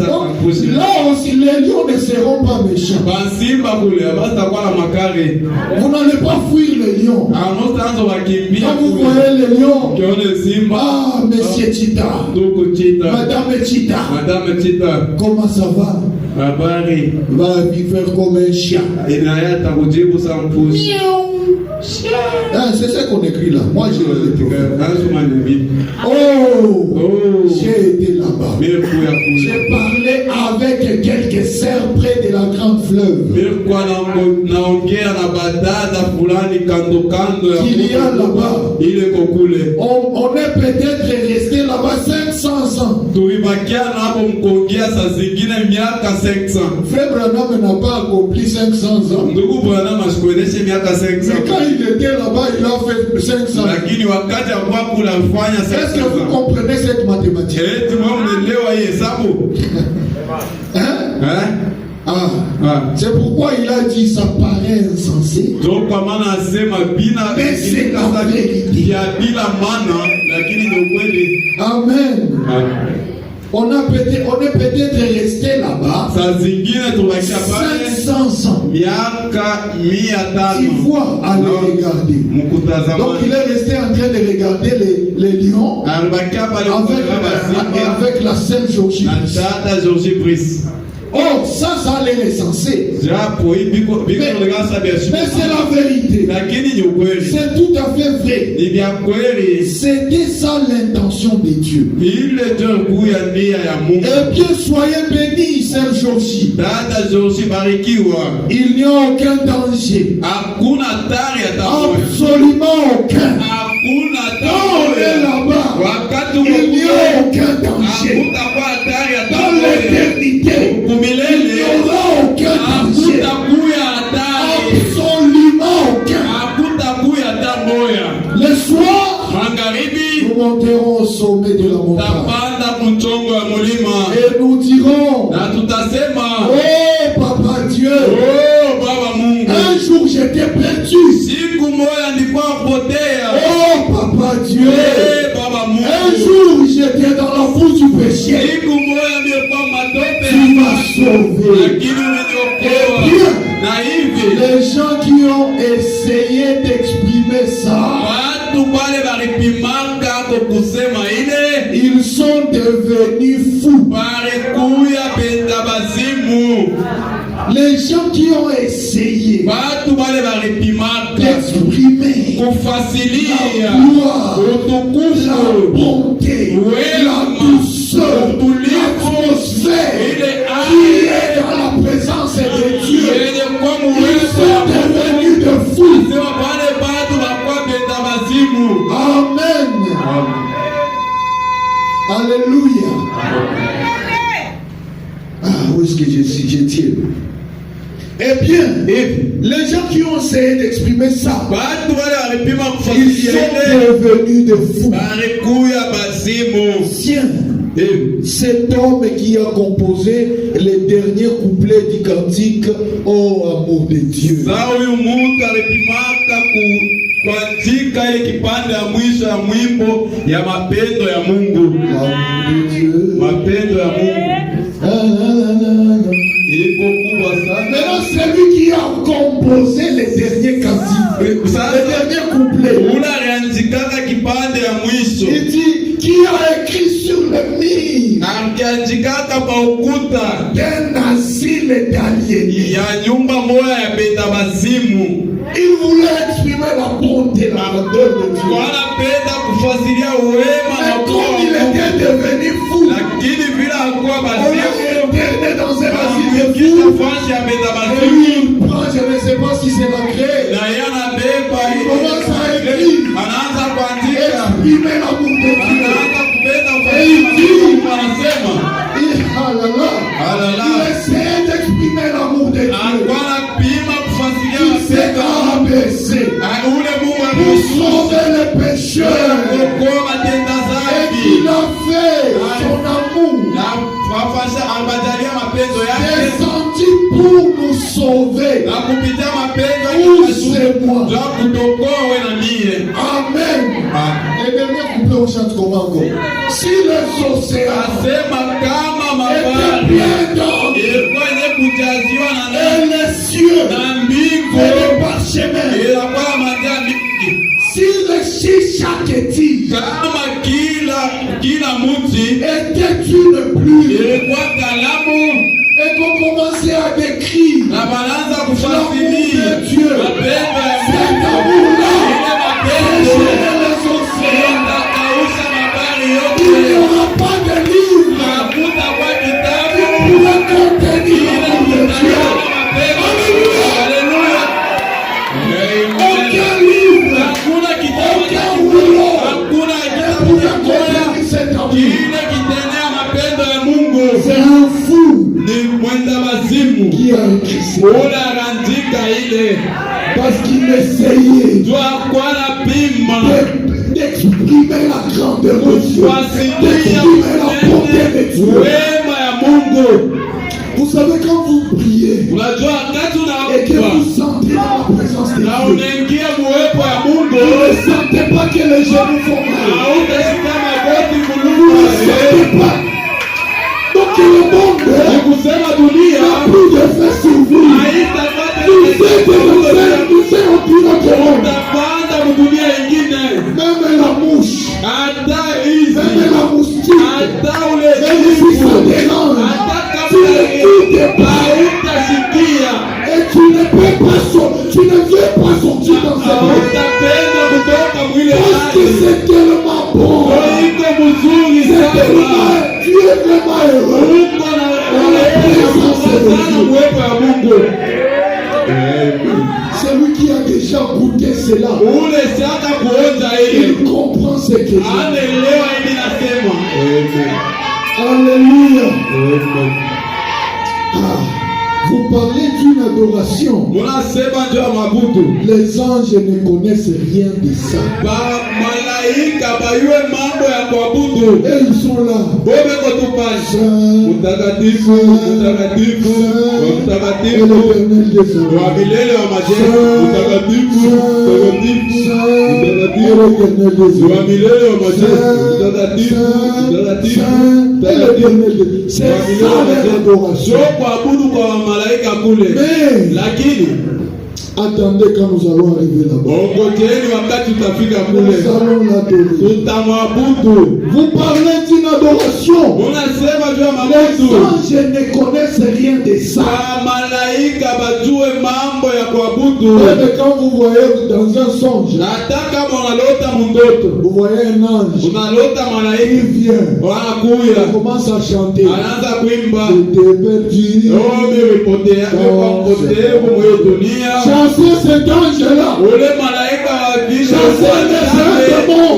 Speaker 1: Donc, là aussi, les lions ne seront pas méchants. Vous n'allez pas fuir les lions. Quand vous voyez les lions, ah, monsieur Cheetah, madame Cheetah, comment ça va? Va vivre comme un chien. Ah, c'est ça qu'on écrit là. Moi, j'ai été là-bas. J'ai parlé avec quelques sœurs près de la grande fleuve. Il y a là-bas.
Speaker 3: kule.
Speaker 1: On est peut-être resté là-bas 500 ans.
Speaker 3: Tulibakia na hapo mkongea saa zingine miaka 500.
Speaker 1: Frère Branham n'a pas accompli 500 ans.
Speaker 3: Ndugu Branham asikuendeshe miaka 500.
Speaker 1: Mais quand il était là-bas, il a fait 500.
Speaker 3: Lakini wakati ambapo unafanya 500.
Speaker 1: Est-ce que vous comprenez cette mathématique?
Speaker 3: Tu mnaelewa hii hesabu?
Speaker 1: C'est pourquoi il a dit ça paraît insensé.
Speaker 3: Donc kwa maana asema bina
Speaker 1: mais c'est la vérité.
Speaker 3: Ya bila maana lakini ndio kweli.
Speaker 1: Amen. On est peut-être resté là-bas 500 ans. Il voit à le regarder. Donc il est resté en train de regarder les lions avec la Sainte Georgie. Oh, ça allait recenser. Mais c'est la vérité. C'est tout à fait vrai. C'était ça l'intention de Dieu. Eh bien, soyez bénis, Sœur Georgie. Il n'y a aucun danger. Absolument aucun. Quand on est là-bas, il n'y a aucun danger. Dans l'éternité, il n'y aura aucun danger. Absolument aucun. Le soir, nous monterons au sommet de la montagne. Et nous dirons, oh Papa Dieu, un jour j'étais perdu. Oh Papa Dieu, un jour j'étais dans la boue du péché. Tu m'as sauvé. Et bien, les gens qui ont essayé d'exprimer ça, ils sont devenus fous. Les gens qui ont essayé d'exprimer la gloire, la bonté, la douceur, l'atmosphère qui est dans la présence de Dieu, ils sont devenus de fous. Amen. Alléluia. Où est-ce que je tiens? Eh bien, les gens qui ont essayé d'exprimer ça, ils sont devenus de fous. Tiens, cet homme qui a composé les derniers couplets du cantique Oh amour de Dieu,
Speaker 3: kuandika ile kipande ya mwisho ya mwimbo ya mapendo ya Mungu. Mapendo ya Mungu. Iko kubwa sana.
Speaker 1: Maintenant celui qui a composé les derniers cantiques, les derniers couplets,
Speaker 3: unaandika kipande ya mwisho.
Speaker 1: Il dit qui a écrit sur le mur,
Speaker 3: akiandika kwa ukuta
Speaker 1: d'un asile d'aliénés,
Speaker 3: ya nyumba moja ya betabazimu.
Speaker 1: Il voulait exprimer la bonté, la grandeur de Dieu. Mais comme il était devenu fou, on l'a interné dans un asile de fous. Et lui, il prend, je ne sais pas si c'est la grève, il commence à écrire, exprimer l'amour de Dieu. Et il dit, il essaie d'exprimer l'amour de Dieu. Il s'est abaissé pour sauver les pécheurs. Et il a fait son amour descendu pour nous sauver. Vous et moi. Amen. Et dernier couplet on chante comment encore? Si les océans étaient pleins d'eau et les cieux et le parchemin, si le chichaketi était une pluie et qu'on commençait à décrire l'amour de Dieu, cet amour-là déchirait les océans. Il n'y aura pas de livre qui pourra contenir l'amour de Dieu. Alléluia. Aucun livre, aucun rouleau
Speaker 3: mwalimu
Speaker 1: qui a écrit ça.
Speaker 3: unaandika ile
Speaker 1: Parce qu'il essayait
Speaker 3: kwa pima
Speaker 1: d'exprimer la grandeur de Dieu,
Speaker 3: kuwasilia
Speaker 1: d'exprimer la bonté de Dieu.
Speaker 3: wema ya Mungu.
Speaker 1: Vous savez, quand vous priez
Speaker 3: Unajua wakati
Speaker 1: et que
Speaker 3: unaomba
Speaker 1: vous sentez dans la présence de
Speaker 3: na
Speaker 1: Dieu,
Speaker 3: unaingia muwepo ya Mungu,
Speaker 1: vous ne sentez pas que les genoux font mal.
Speaker 3: hautasikia magoti
Speaker 1: Vous ne
Speaker 3: kuluma.
Speaker 1: sentez pas. Donc le monde
Speaker 3: Ni kusema dunia
Speaker 1: n'a plus de fait sur vous.
Speaker 3: haitapata
Speaker 1: Vous êtes au pire.
Speaker 3: utapanda dunia ingine,
Speaker 1: Même la mouche,
Speaker 3: hata hizi,
Speaker 1: même la moustique,
Speaker 3: hata ule
Speaker 1: même si ça
Speaker 3: jibu,
Speaker 1: dérange,
Speaker 3: hata
Speaker 1: tu n'écoutes pas.
Speaker 3: hautasikia,
Speaker 1: Et tu ne peux pas sortir, tu ne veux pas sortir dans cette monde.
Speaker 3: hautapenda kutoka mwile
Speaker 1: Parce que
Speaker 3: hali.
Speaker 1: c'est tellement bon.
Speaker 3: Iko mzuri
Speaker 1: C'est tellement,
Speaker 3: sana.
Speaker 1: tu es vraiment heureux.
Speaker 3: Uko na sana uwepo ya Mungu.
Speaker 1: Celui qui a déjà goûté cela,
Speaker 3: Ule sasa kuonja ile.
Speaker 1: il comprend ce que Dieu.
Speaker 3: Anaelewa hivi nasema.
Speaker 1: Alléluia. Ah, vous parlez d'une adoration.
Speaker 3: Munasema ndio mabudu.
Speaker 1: Les anges ne connaissent rien de ça.
Speaker 3: Ba malaika bayue mambo ya kuabudu.
Speaker 1: Et ils sont là.
Speaker 3: Bobe kotupasha. Mtakatifu, mtakatifu,
Speaker 1: Et
Speaker 3: mtakatifu.
Speaker 1: l'Éternel descend.
Speaker 3: Wa milele wa majeshi, mtakatifu, mtakatifu,
Speaker 1: Et
Speaker 3: mtakatifu.
Speaker 1: l'Éternel descend.
Speaker 3: Wa milele wa majeshi, mtakatifu, mtakatifu,
Speaker 1: Et l'Éternel descend. C'est ça l'adoration.
Speaker 3: Sio kuabudu kwa malaika kule.
Speaker 1: Mais
Speaker 3: Lakini
Speaker 1: attendez quand nous allons arriver là-bas.
Speaker 3: ongojeni wakati tutafika
Speaker 1: Nous
Speaker 3: kule.
Speaker 1: allons l'adorer.
Speaker 3: Tutamwabudu.
Speaker 1: Vous parlez d'une adoration.
Speaker 3: Unasema juu ya
Speaker 1: Les
Speaker 3: mabudu.
Speaker 1: anges ne connaissent rien de ça.
Speaker 3: Kwa malaika bajue mambo ya kuabudu.
Speaker 1: Même quand vous voyez dans un songe,
Speaker 3: Hata kama unalota mundoto,
Speaker 1: vous voyez un ange,
Speaker 3: unalota
Speaker 1: il
Speaker 3: malaika
Speaker 1: vient,
Speaker 3: wanakuya,
Speaker 1: il commence à chanter.
Speaker 3: anaanza kuimba
Speaker 1: Je t'ai perdu.
Speaker 3: umepotea mpotevu mwe dunia.
Speaker 1: Chassez cet ange-là.
Speaker 3: Ule malaika wa giza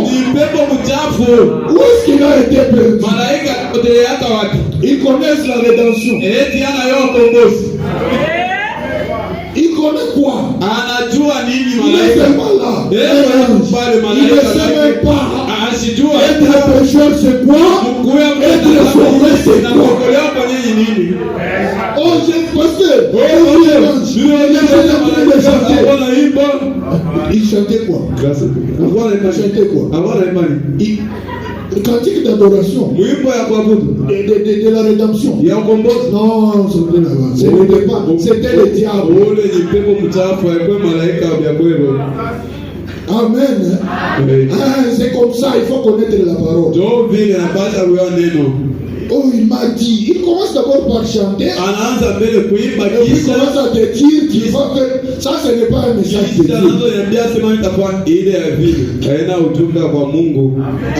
Speaker 3: ni pepo mchafu.
Speaker 1: Où est-ce qu'il a été perdu?
Speaker 3: Malaika poteleaka wapi?
Speaker 1: Ils connaissent la rédemption.
Speaker 3: Eti anayo ukombozi.
Speaker 1: Il connaît quoi?
Speaker 3: Anajua nini
Speaker 1: Il est
Speaker 3: malaika?
Speaker 1: seulement là.
Speaker 3: Pale
Speaker 1: Il ne sait même pas.
Speaker 3: asijua
Speaker 1: Être pécheur, c'est quoi?
Speaker 3: mkuya
Speaker 1: Être sauvé, c'est
Speaker 3: na
Speaker 1: quoi?
Speaker 3: kuokolewa kwa nini?
Speaker 1: Oh, j'ai passé. Il chantait quoi? Il chantait quoi? Le cantique d'adoration. De la rédemption. Non, c'était là-bas. C'était pas. C'était le diable. Amen. Ah, c'est comme ça, il faut connaître la parole. Oh, il m'a dit, il commence d'abord par chanter. Et puis il commence à te dire qu'il faut que ça, ce n'est pas un message de Dieu.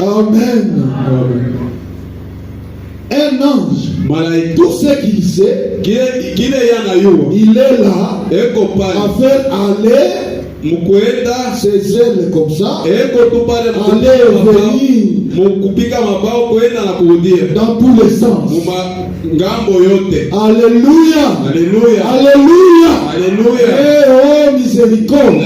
Speaker 1: Amen. Un ange, tout ce qu'il sait, il est là à faire aller ses ailes comme ça, aller venir dans tous les sens. Alléluia.
Speaker 3: Alléluia.
Speaker 1: Alléluia.
Speaker 3: Alléluia.
Speaker 1: Eh oh, miséricorde.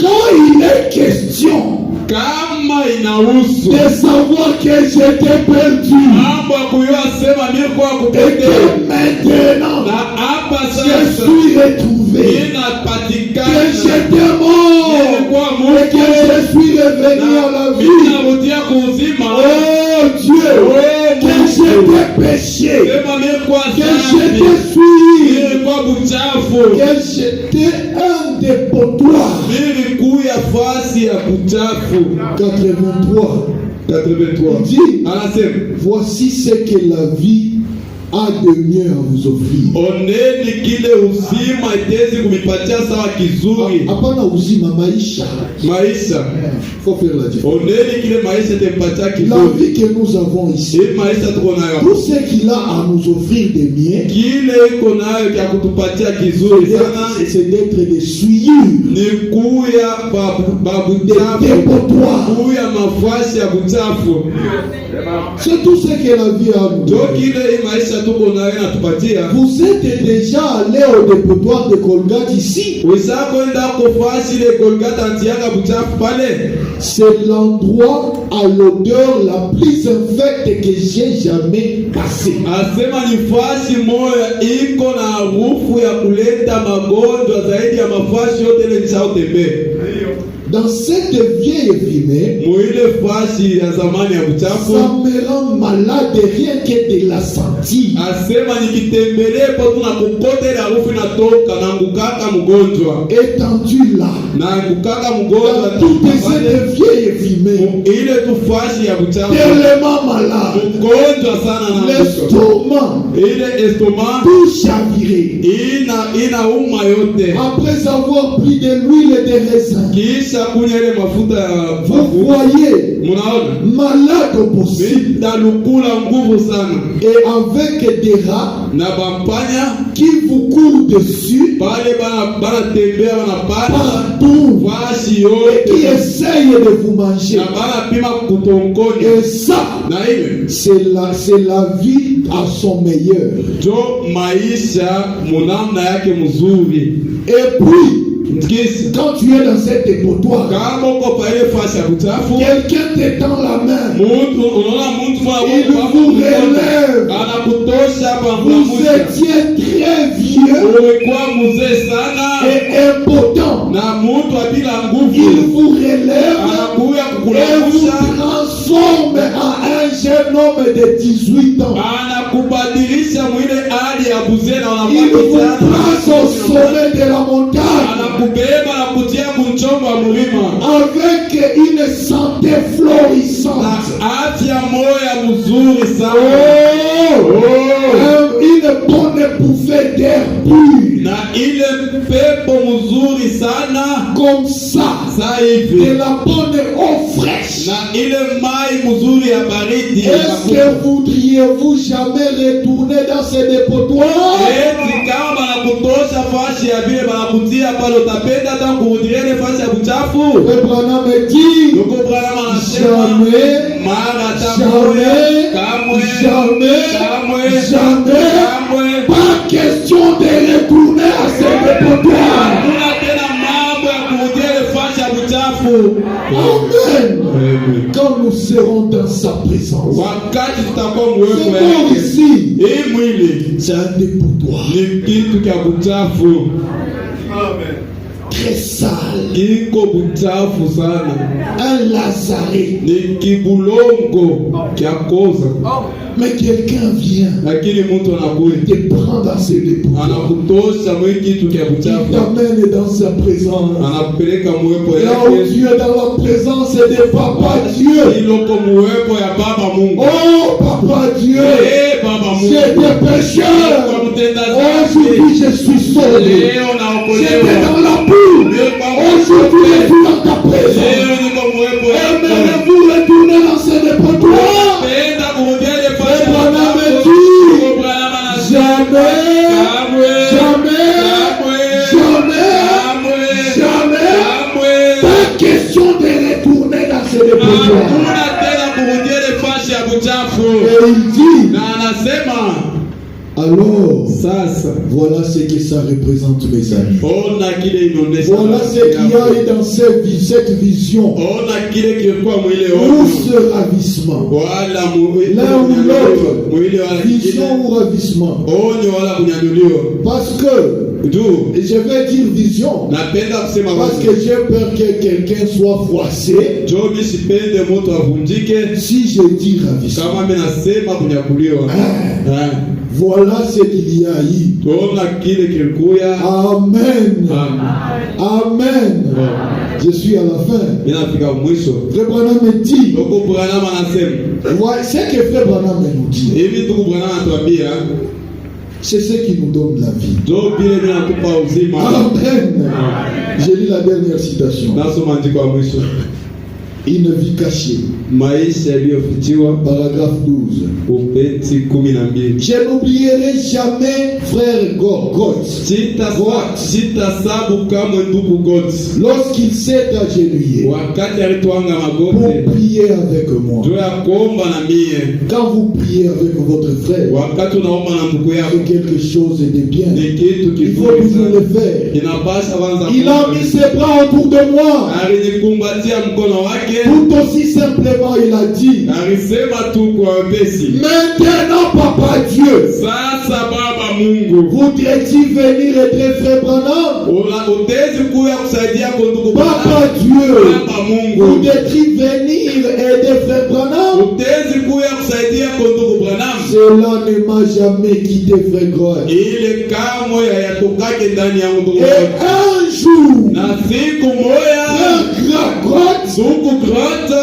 Speaker 1: Quand il est question
Speaker 3: kama inahusu
Speaker 1: de savoir que j'étais perdu
Speaker 3: mambo ya kuyua sema nilikuwa
Speaker 1: et
Speaker 3: kupotea
Speaker 1: que maintenant
Speaker 3: na hapa
Speaker 1: je
Speaker 3: sasa
Speaker 1: suis retrouvé, que
Speaker 3: inapatikana
Speaker 1: j'étais mort
Speaker 3: nilikuwa
Speaker 1: et que je suis revenu à la vie.
Speaker 3: narudia kuuzima.
Speaker 1: Oh Dieu, que j'étais péché,
Speaker 3: sema nilikuwa
Speaker 1: que
Speaker 3: safi,
Speaker 1: j'étais souillé,
Speaker 3: nilikuwa buchafu,
Speaker 1: que j'étais un dépotoir.
Speaker 3: nilikuya fasi ya buchafu.
Speaker 1: 83.
Speaker 3: 83
Speaker 1: Il dit,
Speaker 3: anasema
Speaker 1: voici ce que la vie a de mieux à vous offrir.
Speaker 3: oneni kile uzima itezi kumipatia sawa kizuri.
Speaker 1: Hapana uzima, maisha.
Speaker 3: Maisha
Speaker 1: Faut faire la différence.
Speaker 3: oneni kile maisha itempatia
Speaker 1: La
Speaker 3: kizuri.
Speaker 1: vie que nous avons ici,
Speaker 3: Hii maisha tuko nayo,
Speaker 1: tout ce qu'il a à nous offrir de mieux,
Speaker 3: kile iko nayo kya kutupatia kizuri sana
Speaker 1: c'est d'être des souillures,
Speaker 3: ni kuya
Speaker 1: des
Speaker 3: babuchafu,
Speaker 1: dépotoirs.
Speaker 3: kuya mafuasi ya buchafu.
Speaker 1: C'est tout ce que la vie a nous.
Speaker 3: Donc ile maisha tuko nayo natupatia.
Speaker 1: Vous êtes déjà allé au dépotoir de Golgotha ici.
Speaker 3: Usakwenda kufuasi ile Golgotha antiaka buchafu pale.
Speaker 1: C'est l'endroit à l'odeur la plus infecte que j'ai jamais passé.
Speaker 3: Asema ni fuasi moja iko na harufu ya kuleta magonjwa zaidi ya mafuasi yote ile nishaotembea.
Speaker 1: Dans cette vieille fumée, ça me rend malade rien que de la sentir. Étendu là, dans toute cette vieille fumée, tellement malade, l'estomac, tout chaviré. Après avoir pris de l'huile de raisin, vous voyez, malade au possible, et avec des rats qui vous courent dessus partout, et qui essayent de vous manger. Et ça, c'est la vie à son meilleur. Et puis, quand tu es dans cette dépotoir, quelqu'un te tend la main, il vous relève. Vous étiez très vieux et impotent. Il vous relève et vous transforme en un jeune homme de 18 ans. Il vous place au sommet de la montagne avec une santé florissante. Une bonne bouffée d'air pur. Comme ça, de la bonne eau fraîche. Est-ce que voudriez-vous jamais retourner dans ce dépotoir? Le Branham dit jamais, pas question de retourner à ce dépotoir. Amen. Quand nous serons dans sa présence, c'est bon ici, c'est un dépotoir très sale, un Lazare. Mais quelqu'un vient te prendre dans ses dépotoirs, il t'amène dans sa présence. Là où tu es dans la présence de Papa Dieu. Oh Papa Dieu, j'étais pécheur, aujourd'hui je suis sauvé. J'étais dans la boue, aujourd'hui je suis dans ta présence. Aimeriez-vous retourner dans ce dépotoir? Jamais, pas question de retourner dans ce dépotoir. Et il dit, alors, voilà ce que ça représente, mes amis. Voilà ce qu'il y a eu dans cette vision. Où ce ravissement, l'un ou l'autre, vision ou ravissement. Parce que je vais dire vision, parce que j'ai peur que quelqu'un soit froissé si je dis ravissement. Voilà ce qu'il y a eu. Amen. Amen. Je suis à la fin. Frère Branham me dit, c'est que Frère Branham nous dit, c'est ce qui nous donne la vie. Amen. J'ai lu la dernière citation. Une vie cachée.
Speaker 3: Maisha yaliyofichiwa.
Speaker 1: Paragraphe 12.
Speaker 3: Ubeti 12.
Speaker 1: Je n'oublierai jamais frère Goth.
Speaker 3: Sitasabu kamwe ndugu Goth.
Speaker 1: Lorsqu'il s'est agenouillé.
Speaker 3: Wakati alitwanga magoti.
Speaker 1: Pour prier avec moi.
Speaker 3: Ndio ya kuomba na mie.
Speaker 1: Quand vous priez avec votre frère.
Speaker 3: Wakati unaomba na ndugu yako.
Speaker 1: C'est quelque chose de bien.
Speaker 3: Ni kitu kizuri.
Speaker 1: Il faut toujours le faire.
Speaker 3: Inapaswa kwanza.
Speaker 1: Il a mis ses bras autour de moi.
Speaker 3: Alinikumbatia mkono wake.
Speaker 1: Tout aussi simplement il a dit.
Speaker 3: Alisema tu kwa wepesi.
Speaker 1: Maintenant Papa Dieu.
Speaker 3: Sasa Baba Mungu.
Speaker 1: Voudrais-tu venir aider frère Branham?
Speaker 3: Utezi kuya kusaidia kwa ndugu Branham.
Speaker 1: Papa Dieu.
Speaker 3: Baba Mungu.
Speaker 1: Voudrais-tu venir aider frère Branham?
Speaker 3: Utezi kuya kusaidia kwa ndugu Branham.
Speaker 1: Cela ne m'a jamais quitté frère Grotte.
Speaker 3: Ile kamwe hayatokake ndani ya ndugu.
Speaker 1: Et un jour.
Speaker 3: Na siku moja.
Speaker 1: Frère Grotte.
Speaker 3: Ndugu Grotte.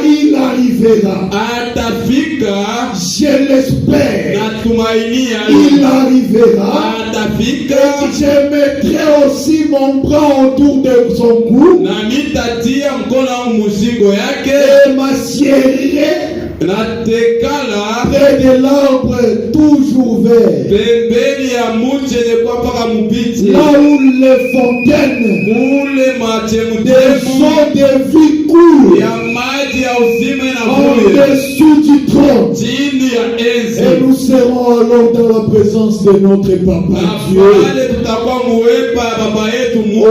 Speaker 1: Il arrivera.
Speaker 3: Atafika.
Speaker 1: Je l'espère.
Speaker 3: Natumainia.
Speaker 1: Il arrivera.
Speaker 3: Atafika.
Speaker 1: Je mettrai aussi mon bras autour de son cou.
Speaker 3: Na nitatia mkono mzigo yake.
Speaker 1: Et m'assierai.
Speaker 3: Natekala.
Speaker 1: Près de l'arbre toujours vert.
Speaker 3: Pembeni ya mche ne kwa paka mpiti.
Speaker 1: Là où les fontaines.
Speaker 3: Kule machemutemu.
Speaker 1: Des eaux de vie coulent.
Speaker 3: Ya maji ya uzima na
Speaker 1: en dessous du trône.
Speaker 3: Chini ya enzi.
Speaker 1: Et nous serons alors dans la présence de notre Papa Dieu.
Speaker 3: Tutakuwa muwepa ya baba yetu Mungu.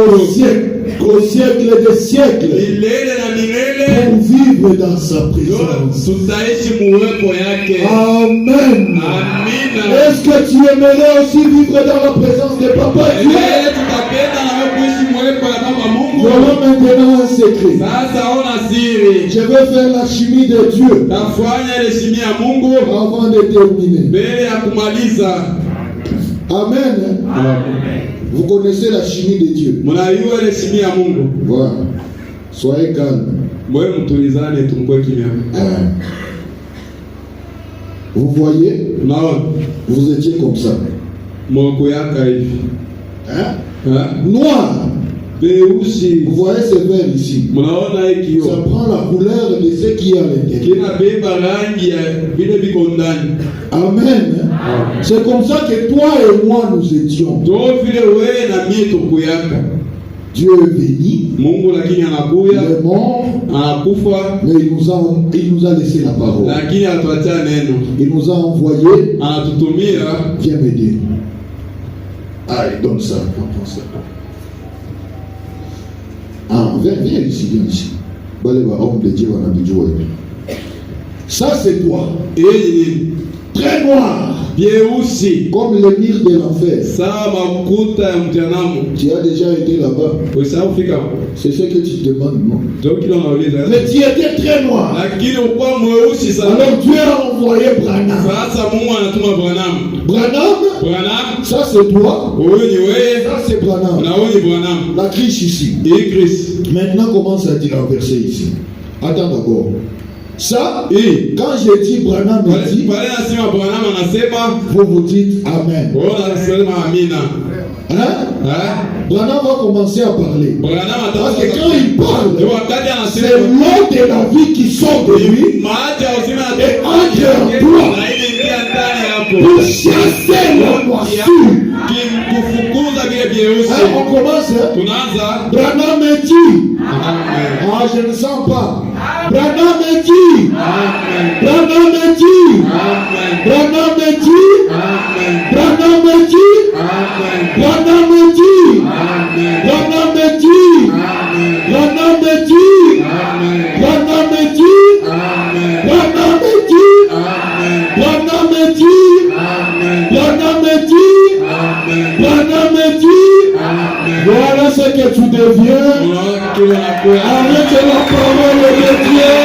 Speaker 1: Au siècle des siècles.
Speaker 3: Milele na milele.
Speaker 1: Pour vivre dans sa présence.
Speaker 3: Tutaishi muwepo yake.
Speaker 1: Amen.
Speaker 3: Amina.
Speaker 1: Est-ce que tu aimerais aussi vivre dans la présence de Papa Dieu?
Speaker 3: Tutapenda na wewe kuishi muwepo ya baba Mungu.
Speaker 1: Voilà maintenant un secret.
Speaker 3: Sasa ona siri.
Speaker 1: Je vais faire la chimie de Dieu.
Speaker 3: Tafanya ile chimie ya Mungu
Speaker 1: avant de terminer.
Speaker 3: Mbele ya kumaliza.
Speaker 1: Amen. Amen. Vous connaissez la chimie de Dieu.
Speaker 3: Mnajua ile chimie ya Mungu.
Speaker 1: Voilà. Soyez calme.
Speaker 3: Mwe mtulizane tumkwe kimya.
Speaker 1: Vous voyez?
Speaker 3: Non.
Speaker 1: Vous étiez comme ça.
Speaker 3: Moko yaka hivi.
Speaker 1: Hein? Noir.
Speaker 3: Beusi.
Speaker 1: Vous voyez ce verre ici?
Speaker 3: Mnaona hiki yo.
Speaker 1: Ça prend la couleur de ce qui est à l'intérieur.
Speaker 3: Kina beba rangi ya vile biko ndani.
Speaker 1: Amen. C'est comme ça que toi et moi nous étions.
Speaker 3: Ndio vile wewe na mimi tukuyaka.
Speaker 1: Dieu est béni.
Speaker 3: Mungu lakini anakuya.
Speaker 1: Il est mort.
Speaker 3: Anakufa.
Speaker 1: Mais il nous a laissé la parole.
Speaker 3: Lakini atuacha neno.
Speaker 1: Il nous a envoyé.
Speaker 3: Anatutumia.
Speaker 1: Viens m'aider. Allez, donne ça. Prends ça. Viens ici, viens ici. Homme de Dieu, ça c'est toi. Très noir.
Speaker 3: Bieusi.
Speaker 1: Comme le mur de l'enfer. Tu as déjà été là-bas. C'est ce que tu demandes, non? Mais tu étais très noir. Alors Dieu a envoyé Branham. Branham, ça c'est toi. Ça c'est Branham. La crise ici. Maintenant commence à dire un verset ici. Attends d'abord. Ça, quand je dis Branham dit, vous vous dites Amen. Hein? Branham va commencer à parler. Parce que quand il parle, c'est l'eau de la vie qui sort de lui et entre en toi pour chasser la moisissure. On commence. Branham me dit. Je ne sens pas. Branham me dit. Branham me dit. Branham me dit. Branham me dit. Branham me dit. Branham me dit. Branham me dit. Branham me dit. Branham me dit. Branham me dit. Branham me dit. Branham me dit. Voilà ce que tu deviens. Arrête la parole de Dieu.